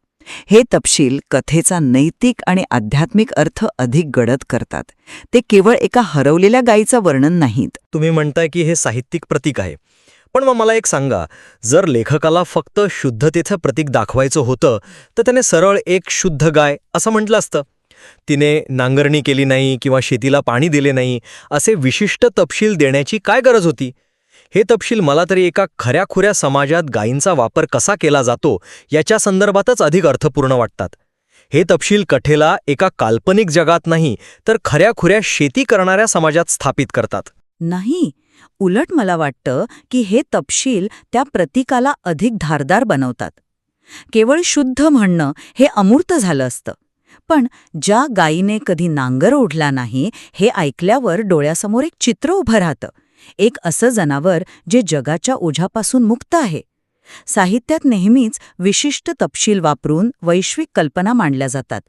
हे तपशील कथेचा नैतिक आणि आध्यात्मिक अर्थ अधिक गडद करतात. ते केवळ एका हरवलेल्या गायीचं वर्णन नाहीत. तुम्ही म्हणताय की हे साहित्यिक प्रतीक आहे. पण मग मला एक सांगा, जर लेखकाला फक्त शुद्धतेचं प्रतीक दाखवायचं होतं तर त्याने सरळ एक शुद्ध गाय असं म्हटलं असतं. तिने नांगरणी केली नाही किंवा शेतीला पाणी दिले नाही असे विशिष्ट तपशील देण्याची काय गरज होती? हे तपशील मला तरी एका खऱ्याखुऱ्या समाजात गायींचा वापर कसा केला जातो याच्या संदर्भातच अधिक अर्थपूर्ण वाटतात. हे तपशील कथेला एका काल्पनिक जगात नाही तर खऱ्याखुऱ्या शेती करणाऱ्या समाजात स्थापित करतात. नाही, उलट मला वाटतं की हे तपशील त्या प्रतीकाला अधिक धारदार बनवतात. केवळ शुद्ध म्हणणं हे अमूर्त झालं असतं. पण ज्या गायीने कधी नांगर ओढला नाही हे ऐकल्यावर डोळ्यासमोर एक चित्र उभं राहतं. एक असं जनावर जे जगाच्या ओझ्यापासून मुक्त आहे. साहित्यात नेहमीच विशिष्ट तपशील वापरून वैश्विक कल्पना मांडल्या जातात.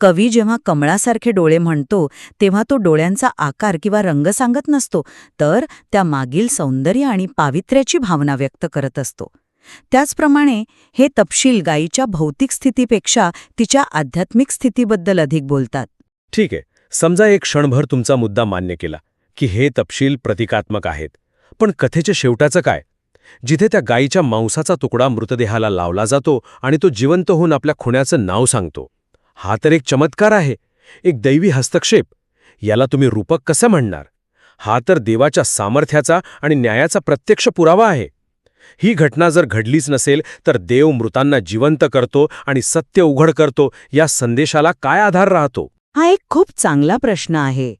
कवी जेव्हा कमळासारखे डोळे म्हणतो तेव्हा तो डोळ्यांचा आकार किंवा रंग सांगत नसतो, तर त्या मागील सौंदर्य आणि पावित्र्याची भावना व्यक्त करत असतो. त्याचप्रमाणे हे तपशील गायीच्या भौतिक स्थितीपेक्षा तिच्या आध्यात्मिक स्थितीबद्दल अधिक बोलतात. ठीक आहे, समजा एक क्षणभर तुमचा मुद्दा मान्य केला की हे तपशील प्रतिकात्मक आहेत. पण कथेच्या शेवटाचं काय? जिथे त्या गायीच्या मांसाचा तुकडा मृतदेहाला लावला जातो आणि तो जिवंत होऊन आपल्या खुन्याचं नाव सांगतो. हा तर एक चमत्कार आहे, एक दैवी हस्तक्षेप. याला तुम्ही रूपक कसं म्हणणार? हा तर देवाच्या सामर्थ्याचा आणि न्यायाचा प्रत्यक्ष पुरावा आहे. ही घटना जर घडलीच नसेल तर देव मृतांना जिवंत करतो आणि सत्य उघड करतो या संदेशाला काय आधार राहतो? हा एक खूप चांगला प्रश्न आहे.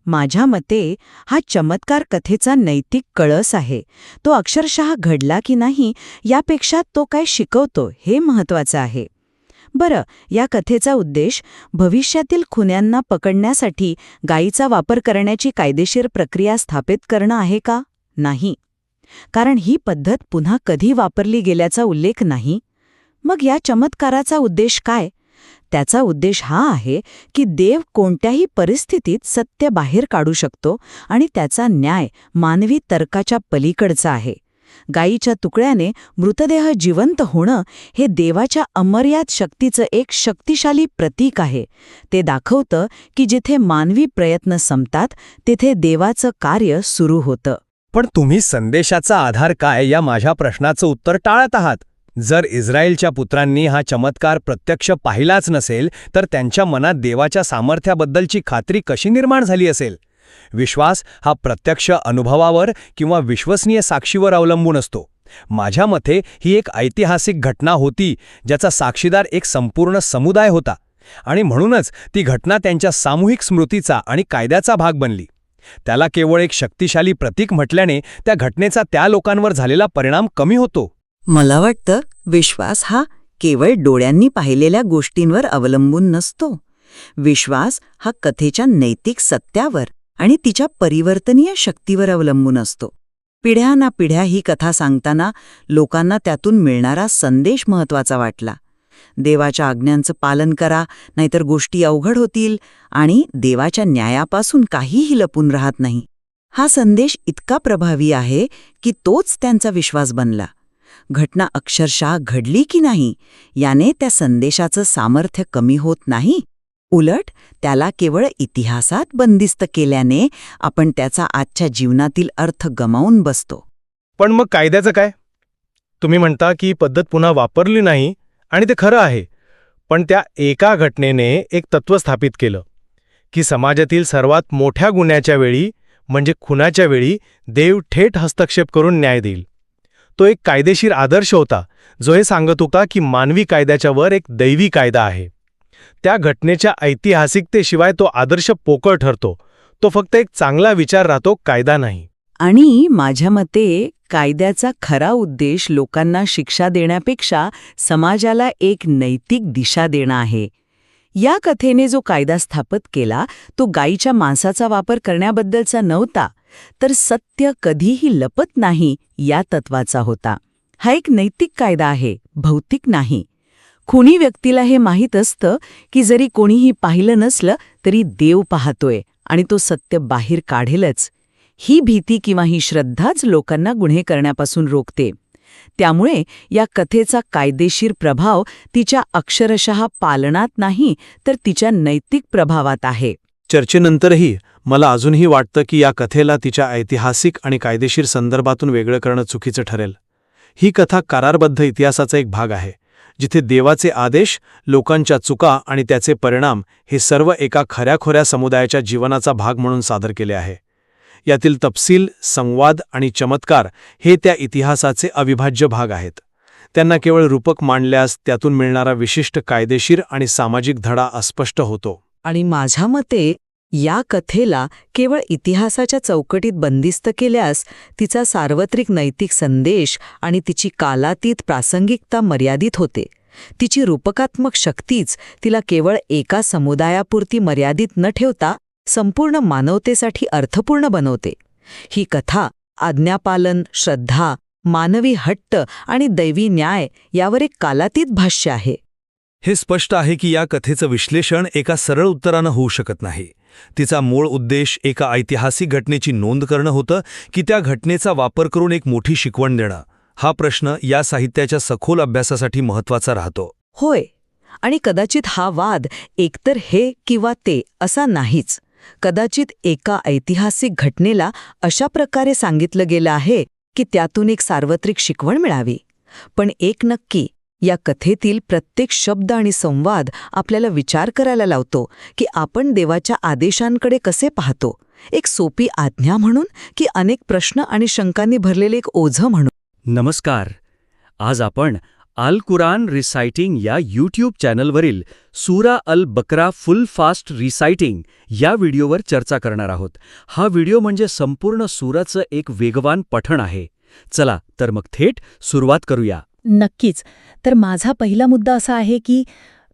माझ्या मते हा चमत्कार कथेचा नैतिक कळस आहे. तो अक्षरशः घडला की नाही यापेक्षा तो काय शिकवतो हे महत्त्वाचं आहे. बरं, या कथेचा उद्देश भविष्यातील खुन्यांना पकडण्यासाठी गायीचा वापर करण्याची कायदेशीर प्रक्रिया स्थापित करणं आहे का? नाही. कारण ही पद्धत पुन्हा कधी वापरली गेल्याचा उल्लेख नाही. मग या चमत्काराचा उद्देश काय? त्याचा उद्देश हा आहे की देव कोणत्याही परिस्थितीत सत्य बाहेर काढू शकतो आणि त्याचा न्याय मानवी तर्काच्या पलीकडचा आहे. गायीच्या तुकड्याने मृतदेह जिवंत होणं हे देवाच्या अमर्याद शक्तीचं एक शक्तिशाली प्रतीक आहे. ते दाखवतं की जिथे मानवी प्रयत्न संपतात तिथे देवाचं कार्य सुरू होतं. पण तुम्ही संदेशाचा आधार काय या माझ्या प्रश्नाचं उत्तर टाळत आहात. जर इस्रायलच्या पुत्रांनी हा चमत्कार प्रत्यक्ष पाहिलाच नसेल तर त्यांच्या मनात देवाच्या सामर्थ्याबद्दलची खात्री कशी निर्माण झाली असेल? विश्वास हा प्रत्यक्ष अनुभवावर किंवा विश्वसनीय साक्षीवर अवलंबून असतो. माझ्या मते ही एक ऐतिहासिक घटना होती ज्याचा साक्षीदार एक संपूर्ण समुदाय होता आणि म्हणूनच ती घटना त्यांच्या सामूहिक स्मृतीचा आणि कायद्याचा भाग बनली. त्याला केवळ एक शक्तिशाली प्रतीक म्हटल्याने त्या घटनेचा त्या लोकांवर झालेला परिणाम कमी होतो. मला वाटतं विश्वास हा केवळ डोळ्यांनी पाहिलेल्या गोष्टींवर अवलंबून नसतो. विश्वास हा कथेच्या नैतिक सत्यावर आणि तिच्या परिवर्तनीय शक्तीवर अवलंबून असतो. पिढ्या पिढ्या ही कथा सांगताना लोकांना त्यातून मिळणारा संदेश महत्त्वाचा वाटला. देवाच्या आज्ञांचं पालन करा, नाहीतर गोष्टी अवघड होतील आणि देवाच्या न्यायापासून काहीही लपून राहत नाही. हा संदेश इतका प्रभावी आहे की तोच त्यांचा विश्वास बनला. घटना अक्षरशः घडली की नाही याने त्या संदेशाचं सामर्थ्य कमी होत नाही. उलट त्याला केवळ इतिहासात बंदिस्त केल्याने आपण त्याचा आजच्या जीवनातील अर्थ गमावून बसतो. पण मग कायद्याचं काय? तुम्ही म्हणता की पद्धत पुन्हा वापरली नाही आणि ते खरं आहे. पण त्या एका घटनेने एक तत्त्व स्थापित केलं की समाजातील सर्वात मोठ्या गुन्ह्याच्या वेळी म्हणजे खुनाच्या वेळी देव थेट हस्तक्षेप करून न्याय देईल. तो एक कायदेशीर आदर्श होता जो हे सांगत होता की मानवी कायद्याच्या वर एक दैवी कायदा आहे. त्या घटनेच्या ऐतिहासिकतेशिवाय तो आदर्श पोकळ ठरतो. तो फक्त एक चांगला विचार राहतो, कायदा नाही. आणि माझ्या मते कायद्याचा खरा उद्देश लोकांना शिक्षा देण्यापेक्षा समाजाला एक नैतिक दिशा देणं आहे. या कथेने जो कायदा स्थापित केला तो गायीच्या मांसाचा वापर करण्याबद्दलचा नव्हता, तर सत्य कधीही लपत नाही या तत्वाचा होता. हा एक नैतिक कायदा आहे, भौतिक नाही. खुनी व्यक्तीला हे माहीत असतं की जरी कोणीही पाहिलं नसलं तरी देव पाहतोय आणि तो सत्य बाहेर काढेलच. ही भीती किंवा ही श्रद्धाच लोकांना गुन्हे करण्यापासून रोखते. त्यामुळे या कथेचा कायदेशीर प्रभाव तिच्या अक्षरशः पालनात नाही तर तिच्या नैतिक प्रभावात आहे. चर्चेनंतरही मला अजूनही वाटतं की या कथेला तिच्या ऐतिहासिक आणि कायदेशीर संदर्भातून वेगळं करणं चुकीचं ठरेल. ही कथा करारबद्ध इतिहासाचा एक भाग आहे, जिथे देवाचे आदेश, लोकांच्या चुका आणि त्याचे परिणाम हे सर्व एका खऱ्याखोऱ्या समुदायाच्या जीवनाचा भाग म्हणून सादर केले आहे. यातील तपशील, संवाद आणि चमत्कार हे त्या इतिहासाचे अविभाज्य भाग आहेत. त्यांना केवळ रूपक मांडल्यास त्यातून मिळणारा विशिष्ट कायदेशीर आणि सामाजिक धडा अस्पष्ट होतो. आणि माझ्या मते या कथेला केवळ इतिहासाच्या चौकटीत बंदिस्त केल्यास तिचा सार्वत्रिक नैतिक संदेश आणि तिची कालातीत प्रासंगिकता मर्यादित होते. तिची रूपकात्मक शक्तीच तिला केवळ एका समुदायापुरती मर्यादित न ठेवता संपूर्ण मानवतेसाठी अर्थपूर्ण बनवते. ही कथा आज्ञापालन, श्रद्धा, मानवी हट्ट आणि दैवी न्याय यावर एक कालातीत भाष्य आहे. हे स्पष्ट आहे की या कथेचं विश्लेषण एका सरळ उत्तरानं होऊ शकत नाही. तिचा मूळ उद्देश एका ऐतिहासिक घटनेची नोंद करणं होतं की त्या घटनेचा वापर करून एक मोठी शिकवण देणं. हा प्रश्न या साहित्याच्या सखोल अभ्यासासाठी महत्त्वाचा राहतो. होय, आणि कदाचित हा वाद एकतर हे किंवा ते असा नाहीच. कदाचित एका ऐतिहासिक घटनेला अशा प्रकारे सांगितलं गेलं आहे की त्यातून एक सार्वत्रिक शिकवण मिळावी. पण एक नक्की, या कथेतील प्रत्येक शब्द आणि संवाद आपल्याला विचार करायला लावतो की आपण देवाच्या आदेशांकडे कसे पाहतो, एक सोपी आज्ञा म्हणून की अनेक प्रश्न आणि शंकांनी भरलेले एक ओझं म्हणून. नमस्कार. आज आपण अल कुरान रिसायटिंग या यूट्यूब चॅनलवरील सूरा अल बकरा फुल फास्ट रिसायटिंग या व्हिडिओवर चर्चा करणार आहोत. हा व्हिडिओ म्हणजे संपूर्ण सूराचं एक वेगवान पठण आहे. चला तर मग थेट सुरुवात करूया. नक्कीच. तर माझा पहिला मुद्दा असा आहे की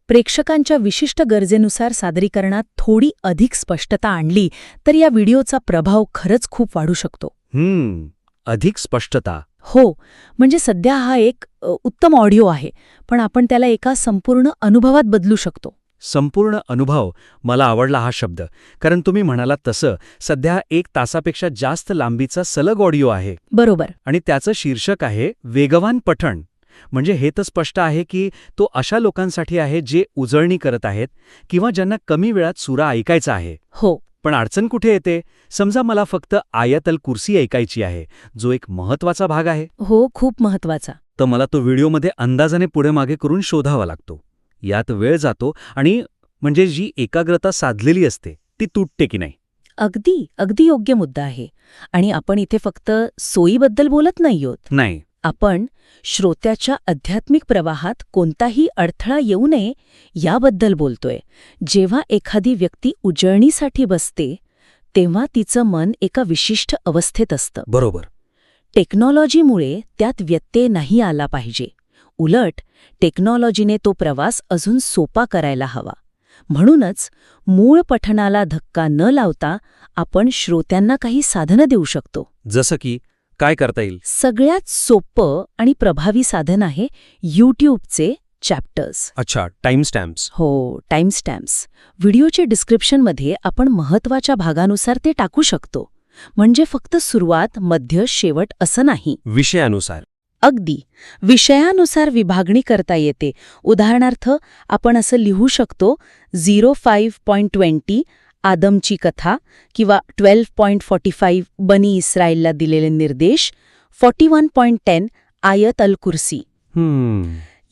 प्रेक्षकांच्या विशिष्ट गरजेनुसार सादरीकरणात थोडी अधिक स्पष्टता आणली तर या व्हिडिओचा प्रभाव खरंच खूप वाढू शकतो. अधिक स्पष्टता. हो, म्हणजे सध्या हा एक उत्तम ऑडिओ आहे, पण आपण त्याला एका संपूर्ण अनुभवात बदलू शकतो. संपूर्ण अनुभव. मला आवडला हा शब्द, कारण तुम्ही म्हणालात तसं सध्या 1 तासापेक्षा जास्त लांबीचा सलग ऑडिओ आहे. बरोबर. आणि त्याचं शीर्षक आहे वेगवान पठण. म्हणजे हे तर स्पष्ट आहे की तो अशा लोकांसाठी आहे जे उजळणी करत आहेत किंवा ज्यांना कमी वेळात सूरा ऐकायचा आहे. हो. पण अडचण कुठे येते? समजा मला फक्त आयत अल कुर्सी ऐकायची आहे, जो एक महत्वाचा भाग आहे. हो, खूप महत्वाचा. तर मला तो व्हिडिओमध्ये अंदाजाने पुढे मागे करून शोधावा लागतो. यात वेळ जातो आणि म्हणजे जी एकाग्रता साधलेली असते ती तुटते की नाही. अगदी योग्य मुद्दा आहे. आणि आपण इथे फक्त सोयीबद्दल बोलत नाही आहोत. नाही, आपण श्रोत्याच्या आध्यात्मिक प्रवाहात कोणताही अडथळा येऊ नये याबद्दल बोलतोय. जेव्हा एखादी व्यक्ती उजळणीसाठी बसते तेव्हा तिचं मन एका विशिष्ट अवस्थेत असतं. बरोबर. टेक्नॉलॉजीमुळे त्यात व्यत्यय नाही आला पाहिजे. उलट टेक्नॉलॉजीने तो प्रवास अजून सोपा करायला हवा. म्हणूनच मूळ पठणाला धक्का न लावता आपण श्रोत्यांना काही साधनं देऊ शकतो. जसं की काय करता येईल? सगळ्यात सोपं आणि प्रभावी साधन आहे यूट्यूबचे चॅप्टर्स. अच्छा, टाईमस्टॅम्प्स. हो, टाईमस्टॅम्प्स. व्हिडिओच्या डिस्क्रिप्शनमध्ये आपण महत्त्वाच्या भागानुसार ते टाकू शकतो. म्हणजे फक्त सुरुवात, मध्य, शेवट असं नाही. विषयानुसार. अगदी विषयानुसार विभागणी करता येते. उदाहरणार्थ आपण असं लिहू शकतो 05.20 आदमची कथा किंवा 12.45 बनी इस्रायलला दिलेले निर्देश, 41.10 आयत अल कुर्सी.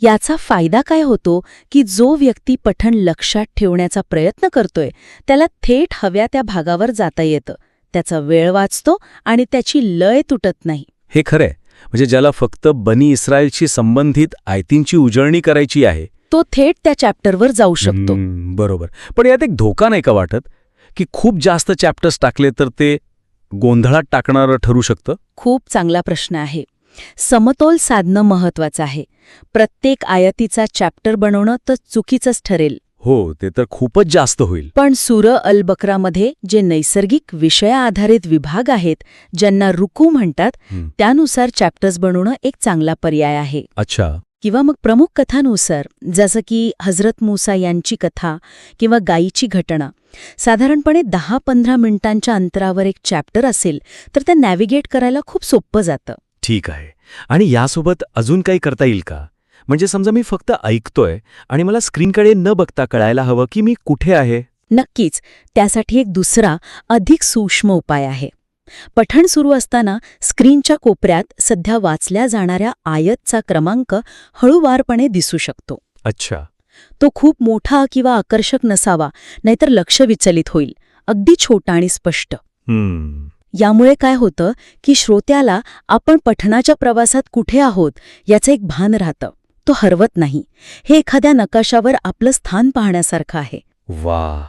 याचा फायदा काय होतो की जो व्यक्ती पठण लक्षात ठेवण्याचा प्रयत्न करतोय त्याला थेट हव्या त्या भागावर जाता येतं. त्याचा वेळ वाचतो आणि त्याची लय तुटत नाही. हे खरंय. म्हणजे ज्याला फक्त बनी इस्रायलशी संबंधित आयतींची उजळणी करायची आहे तो थेट त्या चॅप्टरवर जाऊ शकतो. बरोबर. पण यात एक धोका नाही का वाटत की खूप जास्त चॅप्टर्स टाकले तर ते गोंधळात टाकणारं ठरू शकतं? खूप चांगला प्रश्न आहे. समतोल साधणं महत्वाचं आहे. प्रत्येक आयतीचा चॅप्टर बनवणं तर चुकीचंच ठरेल. हो, ते तर खूपच जास्त होईल. पण सूर अल बकरामध्ये जे नैसर्गिक विषयाआधारित विभाग आहेत, ज्यांना रुकू म्हणतात, त्यानुसार चॅप्टर्स बनवणं एक चांगला पर्याय आहे. अच्छा. किंवा मग प्रमुख कथांनुसार, जसं की हजरत मूसा यांची कथा किंवा गायीची घटना, साधारणपणे 10-15 मिनिटांच्या अंतरावर एक चॅप्टर असेल तर ते नॅव्हिगेट करायला खूप सोपं जातं. ठीक आहे. आणि यासोबत अजून काही करता येईल का? म्हणजे समजा मी फक्त ऐकतोय आणि मला स्क्रीनकडे न बघता कळायला हवं की मी कुठे आहे. नक्कीच, त्यासाठी एक दुसरा अधिक सूक्ष्म उपाय आहे. पठण सुरू असताना स्क्रीनच्या कोपऱ्यात सध्या वाचल्या जाणाऱ्या आयतचा क्रमांक हळूवारपणे दिसू शकतो. अच्छा. तो खूप मोठा किंवा आकर्षक नसावा, नाहीतर लक्ष विचलित होईल. अगदी छोटा आणि स्पष्ट. यामुळे काय होतं की श्रोत्याला आपण पठणाच्या प्रवासात कुठे आहोत याचं एक भान राहतं. तो हरवत नाही. हे एखाद्या नकाशावर आपलं स्थान पाहण्यासारखं आहे. वा,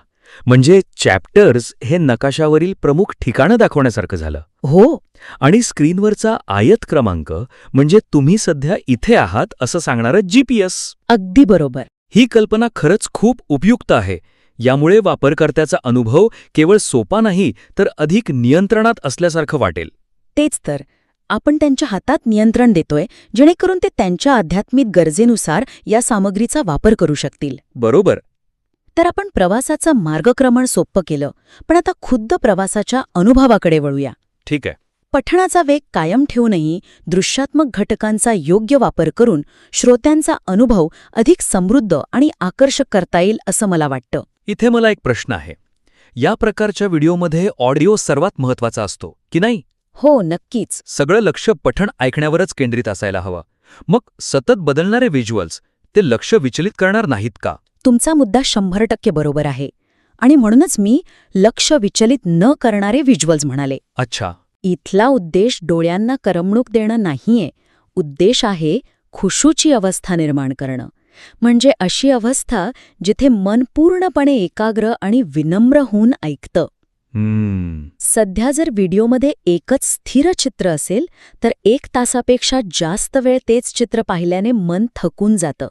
म्हणजे चॅप्टर्स हे नकाशावरील प्रमुख ठिकाणं दाखवण्यासारखं झालं. हो. आणि स्क्रीनवरचा आयत क्रमांक म्हणजे तुम्ही सध्या इथे आहात असं सांगणारं GPS. अगदी बरोबर. ही कल्पना खरंच खूप उपयुक्त आहे. यामुळे वापरकर्त्याचा अनुभव केवळ सोपा नाही तर अधिक नियंत्रणात असल्यासारखं वाटेल. तेच तर, आपण त्यांच्या हातात नियंत्रण देतोय, जेणेकरून ते त्यांच्या आध्यात्मिक गरजेनुसार या सामग्रीचा वापर करू शकतील. बरोबर. तर आपण प्रवासाचं मार्गक्रमण सोपं केलं, पण आता खुद्द प्रवासाच्या अनुभवाकडे वळूया. ठीक आहे. पठणाचा वेग कायम ठेवूनही दृश्यात्मक घटकांचा योग्य वापर करून श्रोत्यांचा अनुभव अधिक समृद्ध आणि आकर्षक करता येईल असं मला वाटतं. इथे मला एक प्रश्न आहे. या प्रकारच्या व्हिडिओमध्ये ऑडिओ सर्वात महत्वाचा असतो की नाही? हो, नक्कीच. सगळं लक्ष पठण ऐकण्यावरच केंद्रित असायला हवं. मग सतत बदलणारे व्हिज्युअल्स ते लक्ष विचलित करणार नाहीत का? तुमचा मुद्दा 100% बरोबर आहे. आणि म्हणूनच मी लक्ष विचलित न करणारे व्हिज्युअल्स म्हणाले. अच्छा. इथला उद्देश डोळ्यांना करमणूक देणं नाहीये. उद्देश आहे खुशूची अवस्था निर्माण करणं. म्हणजे अशी अवस्था जिथे मन पूर्णपणे एकाग्र आणि विनम्र होऊन ऐकतं. सध्या जर व्हिडिओमध्ये एकच स्थिर चित्र असेल तर 1 तासापेक्षा जास्त वेळ तेच चित्र पाहिल्याने मन थकून जातं,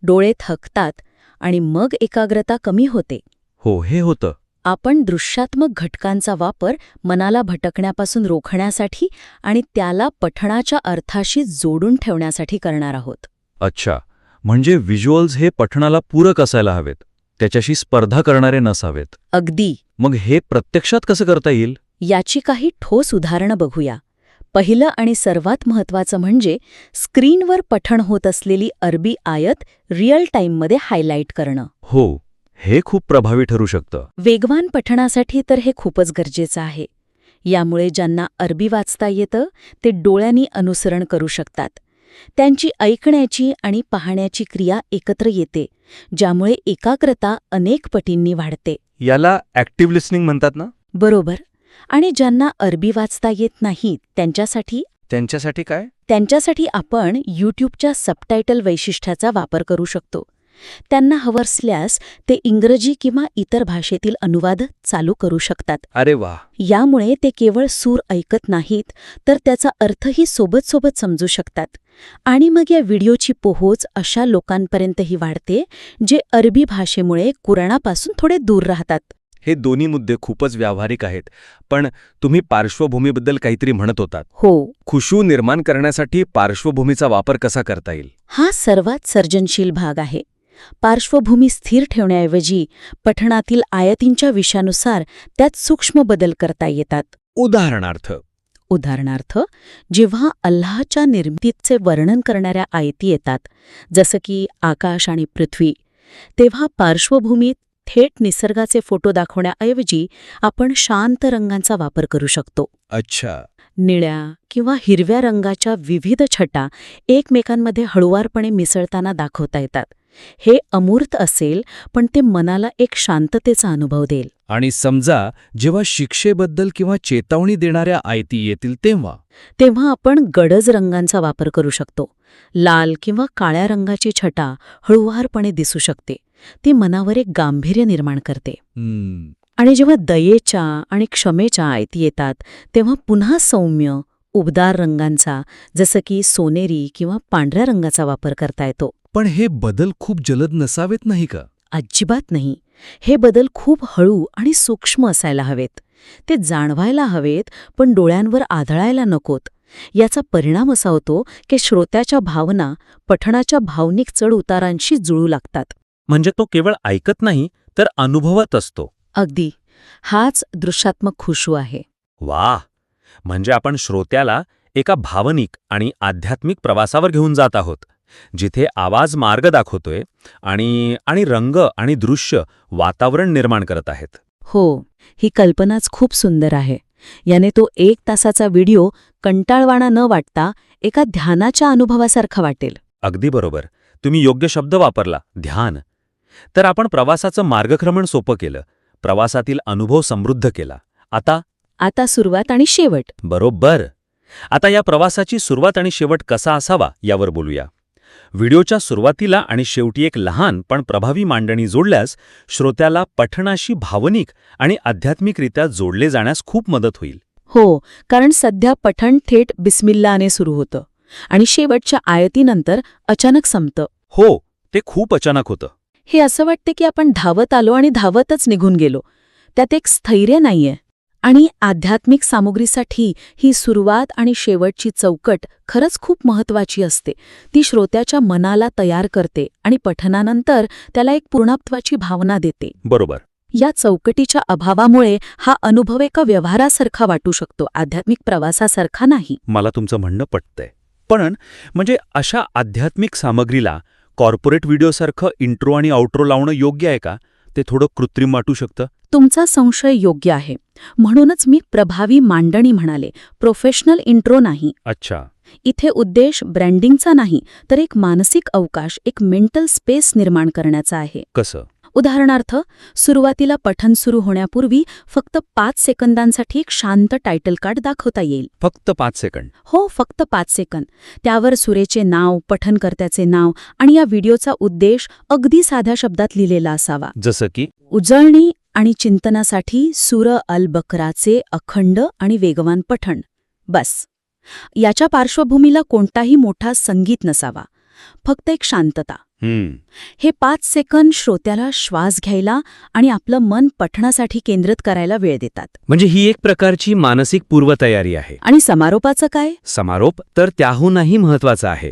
डोळे थकतात आणि मग एकाग्रता कमी होते. हो, हे होतं. आपण दृश्यात्मक घटकांचा वापर मनाला भटकण्यापासून रोखण्यासाठी आणि त्याला पठणाच्या अर्थाशी जोडून ठेवण्यासाठी करणार आहोत. अच्छा. म्हणजे व्हिज्युअल्स हे पठणाला पूरक असायला हवेत, त्याच्याशी स्पर्धा करणारे नसावेत. अगदी. मग हे प्रत्यक्षात कसं करता येईल? याची काही ठोस उदाहरणं बघूया. पहिलं आणि सर्वात महत्त्वाचं म्हणजे स्क्रीनवर पठण होत असलेली अरबी आयत रिअल टाईममध्ये हायलाईट करणं. हो, हे खूप प्रभावी ठरू शकतं. वेगवान पठणासाठी तर हे खूपच गरजेचं आहे. यामुळे ज्यांना अरबी वाचता येतं ते डोळ्यांनी अनुसरण करू शकतात. त्यांची ऐकण्याची आणि पाहण्याची क्रिया एकत्र येते, ज्यामुळे एकाग्रता अनेक पटींनी वाढते. याला ॲक्टिव्ह लिसनिंग म्हणतात ना? बरोबर. आणि ज्यांना अरबी वाचता येत नाही त्यांच्यासाठी काय? त्यांच्यासाठी आपण यूट्यूबच्या सबटायटल वैशिष्ट्याचा वापर करू शकतो. त्यांना हवं असल्यास ते इंग्रजी किंवा इतर भाषेतील अनुवाद चालू करू शकतात. अरे वा. यामुळे ते केवळ सूर ऐकत नाहीत तर त्याचा अर्थही सोबत समजू शकतात. आणि मग या व्हिडिओची पोहोच अशा लोकांपर्यंतही वाढते जे अरबी भाषेमुळे कुराणापासून थोडे दूर राहतात. हे दोन्ही मुद्दे खूपच व्यावहारिक आहेत. पण तुम्ही पार्श्वभूमीबद्दल काहीतरी म्हणत होतात. हो. खुशू निर्माण करण्यासाठी पार्श्वभूमीचा वापर कसा करता येईल? हा सर्वात सर्जनशील भाग आहे. पार्श्वभूमी स्थिर ठेवण्याऐवजी पठणातील आयतींच्या विषयानुसार त्यात सूक्ष्म बदल करता येतात. उदाहरणार्थ जेव्हा अल्लाहच्या निर्मितीचे वर्णन करणाऱ्या आयती येतात, जसं की आकाश आणि पृथ्वी, तेव्हा पार्श्वभूमीत थेट निसर्गाचे फोटो दाखवण्याऐवजी आपण शांत रंगांचा वापर करू शकतो. अच्छा. निळ्या किंवा हिरव्या रंगाच्या विविध छटा एकमेकांमध्ये हळुवारपणे मिसळताना दाखवता येतात. हे अमूर्त असेल, पण ते मनाला एक शांततेचा अनुभव देईल. आणि समजा जेव्हा शिक्षेबद्दल किंवा चेतावणी देणाऱ्या आयती येतील तेव्हा आपण गडद रंगांचा वापर करू शकतो. लाल किंवा काळ्या रंगाची छटा हळुवारपणे दिसू शकते. ती मनावर एक गांभीर्य निर्माण करते. आणि जेव्हा दयेच्या आणि क्षमेच्या आयती येतात तेव्हा पुन्हा सौम्य, उबदार रंगांचा, जसं की सोनेरी किंवा पांढऱ्या रंगाचा वापर करता येतो. पण हे बदल खूप जलद नसावेत नाही का? अजिबात नाही. हे बदल खूप हळू आणि सूक्ष्म असायला हवेत. ते जाणवायला हवेत, पण डोळ्यांवर आदळायला नकोत. याचा परिणाम असा होतो की श्रोत्याच्या भावना पठणाच्या भावनिक चढउतारांशी जुळू लागतात. म्हणजे तो केवळ ऐकत नाही तर अनुभवत असतो. अगदी. हाच दृश्यात्मक खुशू आहे. वाह! म्हणजे आपण श्रोत्याला एका भावनिक आणि आध्यात्मिक प्रवासावर घेऊन जात आहोत, जिथे आवाज मार्ग दाखवतोय आणि रंग आणि दृश्य वातावरण निर्माण करत आहेत. हो, ही कल्पनाच खूप सुंदर आहे. याने तो 1 तासाचा व्हिडिओ कंटाळवाणा न वाटता एका ध्यानाच्या अनुभवासारखा वाटेल. अगदी बरोबर. तुम्ही योग्य शब्द वापरला, ध्यान. तर आपण प्रवासाचं मार्गक्रमण सोपं केलं, प्रवासातील अनुभव समृद्ध केला. आता सुरुवात आणि शेवट. बरोबर. आता या प्रवासाची सुरुवात आणि शेवट कसा असावा यावर बोलूया. व्हिडिओच्या सुरुवातीला आणि शेवटी एक लहान पण प्रभावी मांडणी जोडल्यास श्रोत्याला पठणाशी भावनिक आणि आध्यात्मिकरित्या जोडले जाण्यास खूप मदत होईल. हो, कारण सध्या पठण थेट बिस्मिल्लाने सुरू होतं आणि शेवटच्या आयतीनंतर अचानक संपतं. हो, ते खूप अचानक होतं. हे असं वाटते की आपण धावत आलो आणि धावतच निघून गेलो. त्यात एक स्थैर्य नाहीये. आणि आध्यात्मिक सामुग्रीसाठी ही सुरुवात आणि शेवटची चौकट खरंच खूप महत्वाची असते. ती श्रोत्याच्या मनाला तयार करते आणि पठनानंतर त्याला एक पूर्णत्वाची भावना देते. बरोबर. या चौकटीच्या अभावामुळे हा अनुभव एका व्यवहारासारखा वाटू शकतो, आध्यात्मिक प्रवासासारखा नाही. मला तुमचं म्हणणं पटतंय. पण म्हणजे अशा आध्यात्मिक सामग्रीला कॉर्पोरेट व्हिडिओसारखं इंट्रो आणि आउट्रो लावणं योग्य आहे का? ते थोडं कृत्रिम वाटू शकतं. तुमचा संशय योग्य आहे. म्हणूनच मी प्रभावी मांडणी म्हणाले, प्रोफेशनल इंट्रो नाही. अच्छा. इथे उद्देश ब्रँडिंगचा नाही, तर एक मानसिक अवकाश, एक मेंटल स्पेस निर्माण करण्याचा आहे. कसं? उदाहरणार्थ, सुरुवातीला पठण सुरू होण्यापूर्वी फक्त 5 सेकंदांसाठी एक शांत टायटल कार्ड दाखवता येईल. फक्त 5 सेकंद? हो, फक्त 5 सेकंद. त्यावर सुरेचे नाव, पठणकर्त्याचे नाव आणि या व्हिडिओचा उद्देश अगदी साध्या शब्दात लिहिलेला असावा. जसं की उजळणी आणि चिंतनासाठी सूर अल बकराचे अखंड आणि वेगवान पठण. बस. याच्या पार्श्वभूमीला कोणताही मोठा संगीत नसावा, फक्त एक शांतता. हे 5 सेकंद श्रोत्याला श्वास घ्यायला आणि आपलं मन पठणासाठी केंद्रित करायला वेळ देतात. म्हणजे ही एक प्रकारची मानसिक पूर्वतयारी आहे. आणि समारोपाचं काय? समारोप तर त्याहूनही महत्वाचा आहे,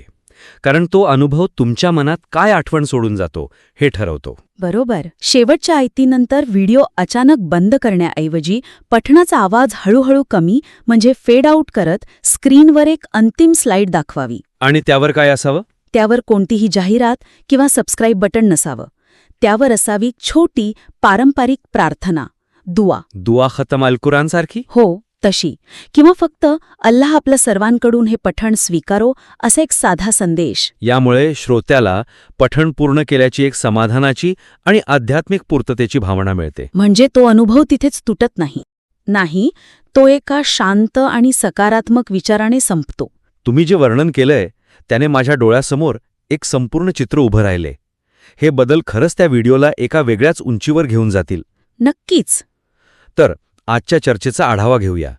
कारण तो अनुभव तुमच्या मनात काय आठवण सोडून जातो हे ठरवतो. बरोबर. शेवटच्या आयतीनंतर व्हिडिओ अचानक बंद करण्याऐवजी पठणाचा आवाज हळूहळू कमी, म्हणजे फेड आऊट करत स्क्रीनवर एक अंतिम स्लाइड दाखवावी. आणि त्यावर काय असावं? त्यावर कोणतीही जाहिरात किंवा सबस्क्राईब बटन नसावं. त्यावर असावी छोटी पारंपरिक प्रार्थना, दुआ खतम अल कुरान सारखी? हो, तशी. किंवा फक्त अल्लाह आपल्या सर्वांकडून हे पठण स्वीकारो असा एक साधा संदेश. यामुळे श्रोत्याला पठण पूर्ण केल्याची एक समाधानाची आणि आध्यात्मिक पूर्ततेची भावना मिळते. म्हणजे तो अनुभव तिथेच तुटत नाही, तो एका शांत आणि सकारात्मक विचाराने संपतो. तुम्ही जे वर्णन केलंय त्याने माझ्या डोळ्यासमोर एक संपूर्ण चित्र उभं राहिले. हे बदल खरंच त्या व्हिडिओला एका वेगळ्याच उंचीवर घेऊन जातील. नक्कीच. तर आजच्या चर्चेचा आढावा घेऊया.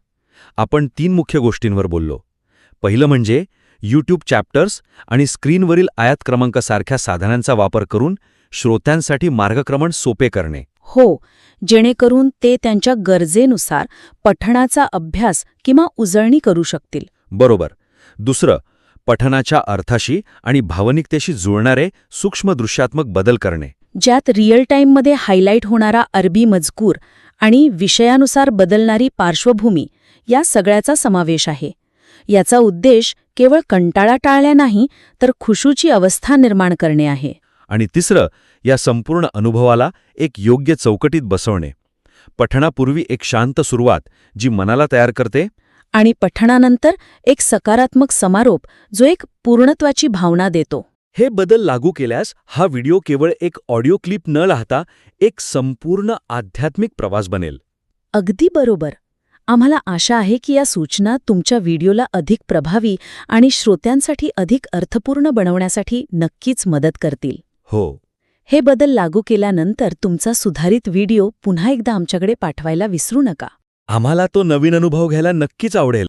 आपण 3 मुख्य गोष्टींवर बोललो. पहिलं म्हणजे यूट्यूब चॅप्टर्स आणि स्क्रीनवरील आयात क्रमांकासारख्या साधनांचा वापर करून श्रोत्यांसाठी मार्गक्रमण सोपे करणे. हो, जेणेकरून ते त्यांच्या गरजेनुसार पठणाचा अभ्यास किंवा उजळणी करू शकतील. बरोबर. दुसरं, पठणाच्या अर्थाशी आणि भावनिकतेशी जुळणारे सूक्ष्म दृश्यात्मक बदल करणे, ज्यात रिअल टाईममध्ये हायलाईट होणारा अरबी मजकूर आणि विषयानुसार बदलणारी पार्श्वभूमी या सगळ्याचा समावेश आहे. याचा उद्देश केवळ कंटाळा टाळल्या नाही, तर खुशूची अवस्था निर्माण करणे आहे. आणि तिसरं, या संपूर्ण अनुभवाला एक योग्य चौकटीत बसवणे. पठणापूर्वी एक शांत सुरुवात जी मनाला तयार करते, आणि पठणानंतर एक सकारात्मक समारोप जो एक पूर्णत्वाची भावना देतो. हे बदल लागू केल्यास हा व्हिडिओ केवळ एक ऑडिओ क्लिप न राहता एक संपूर्ण आध्यात्मिक प्रवास बनेल. अगदी बरोबर. आम्हाला आशा आहे की या सूचना तुमच्या व्हिडिओला अधिक प्रभावी आणि श्रोत्यांसाठी अधिक अर्थपूर्ण बनवण्यासाठी नक्कीच मदत करतील. हो. हे बदल लागू केल्यानंतर तुमचा सुधारित व्हिडिओ पुन्हा एकदा आमच्याकडे पाठवायला विसरू नका. आम्हाला तो नवीन अनुभव घ्यायला नक्कीच आवडेल.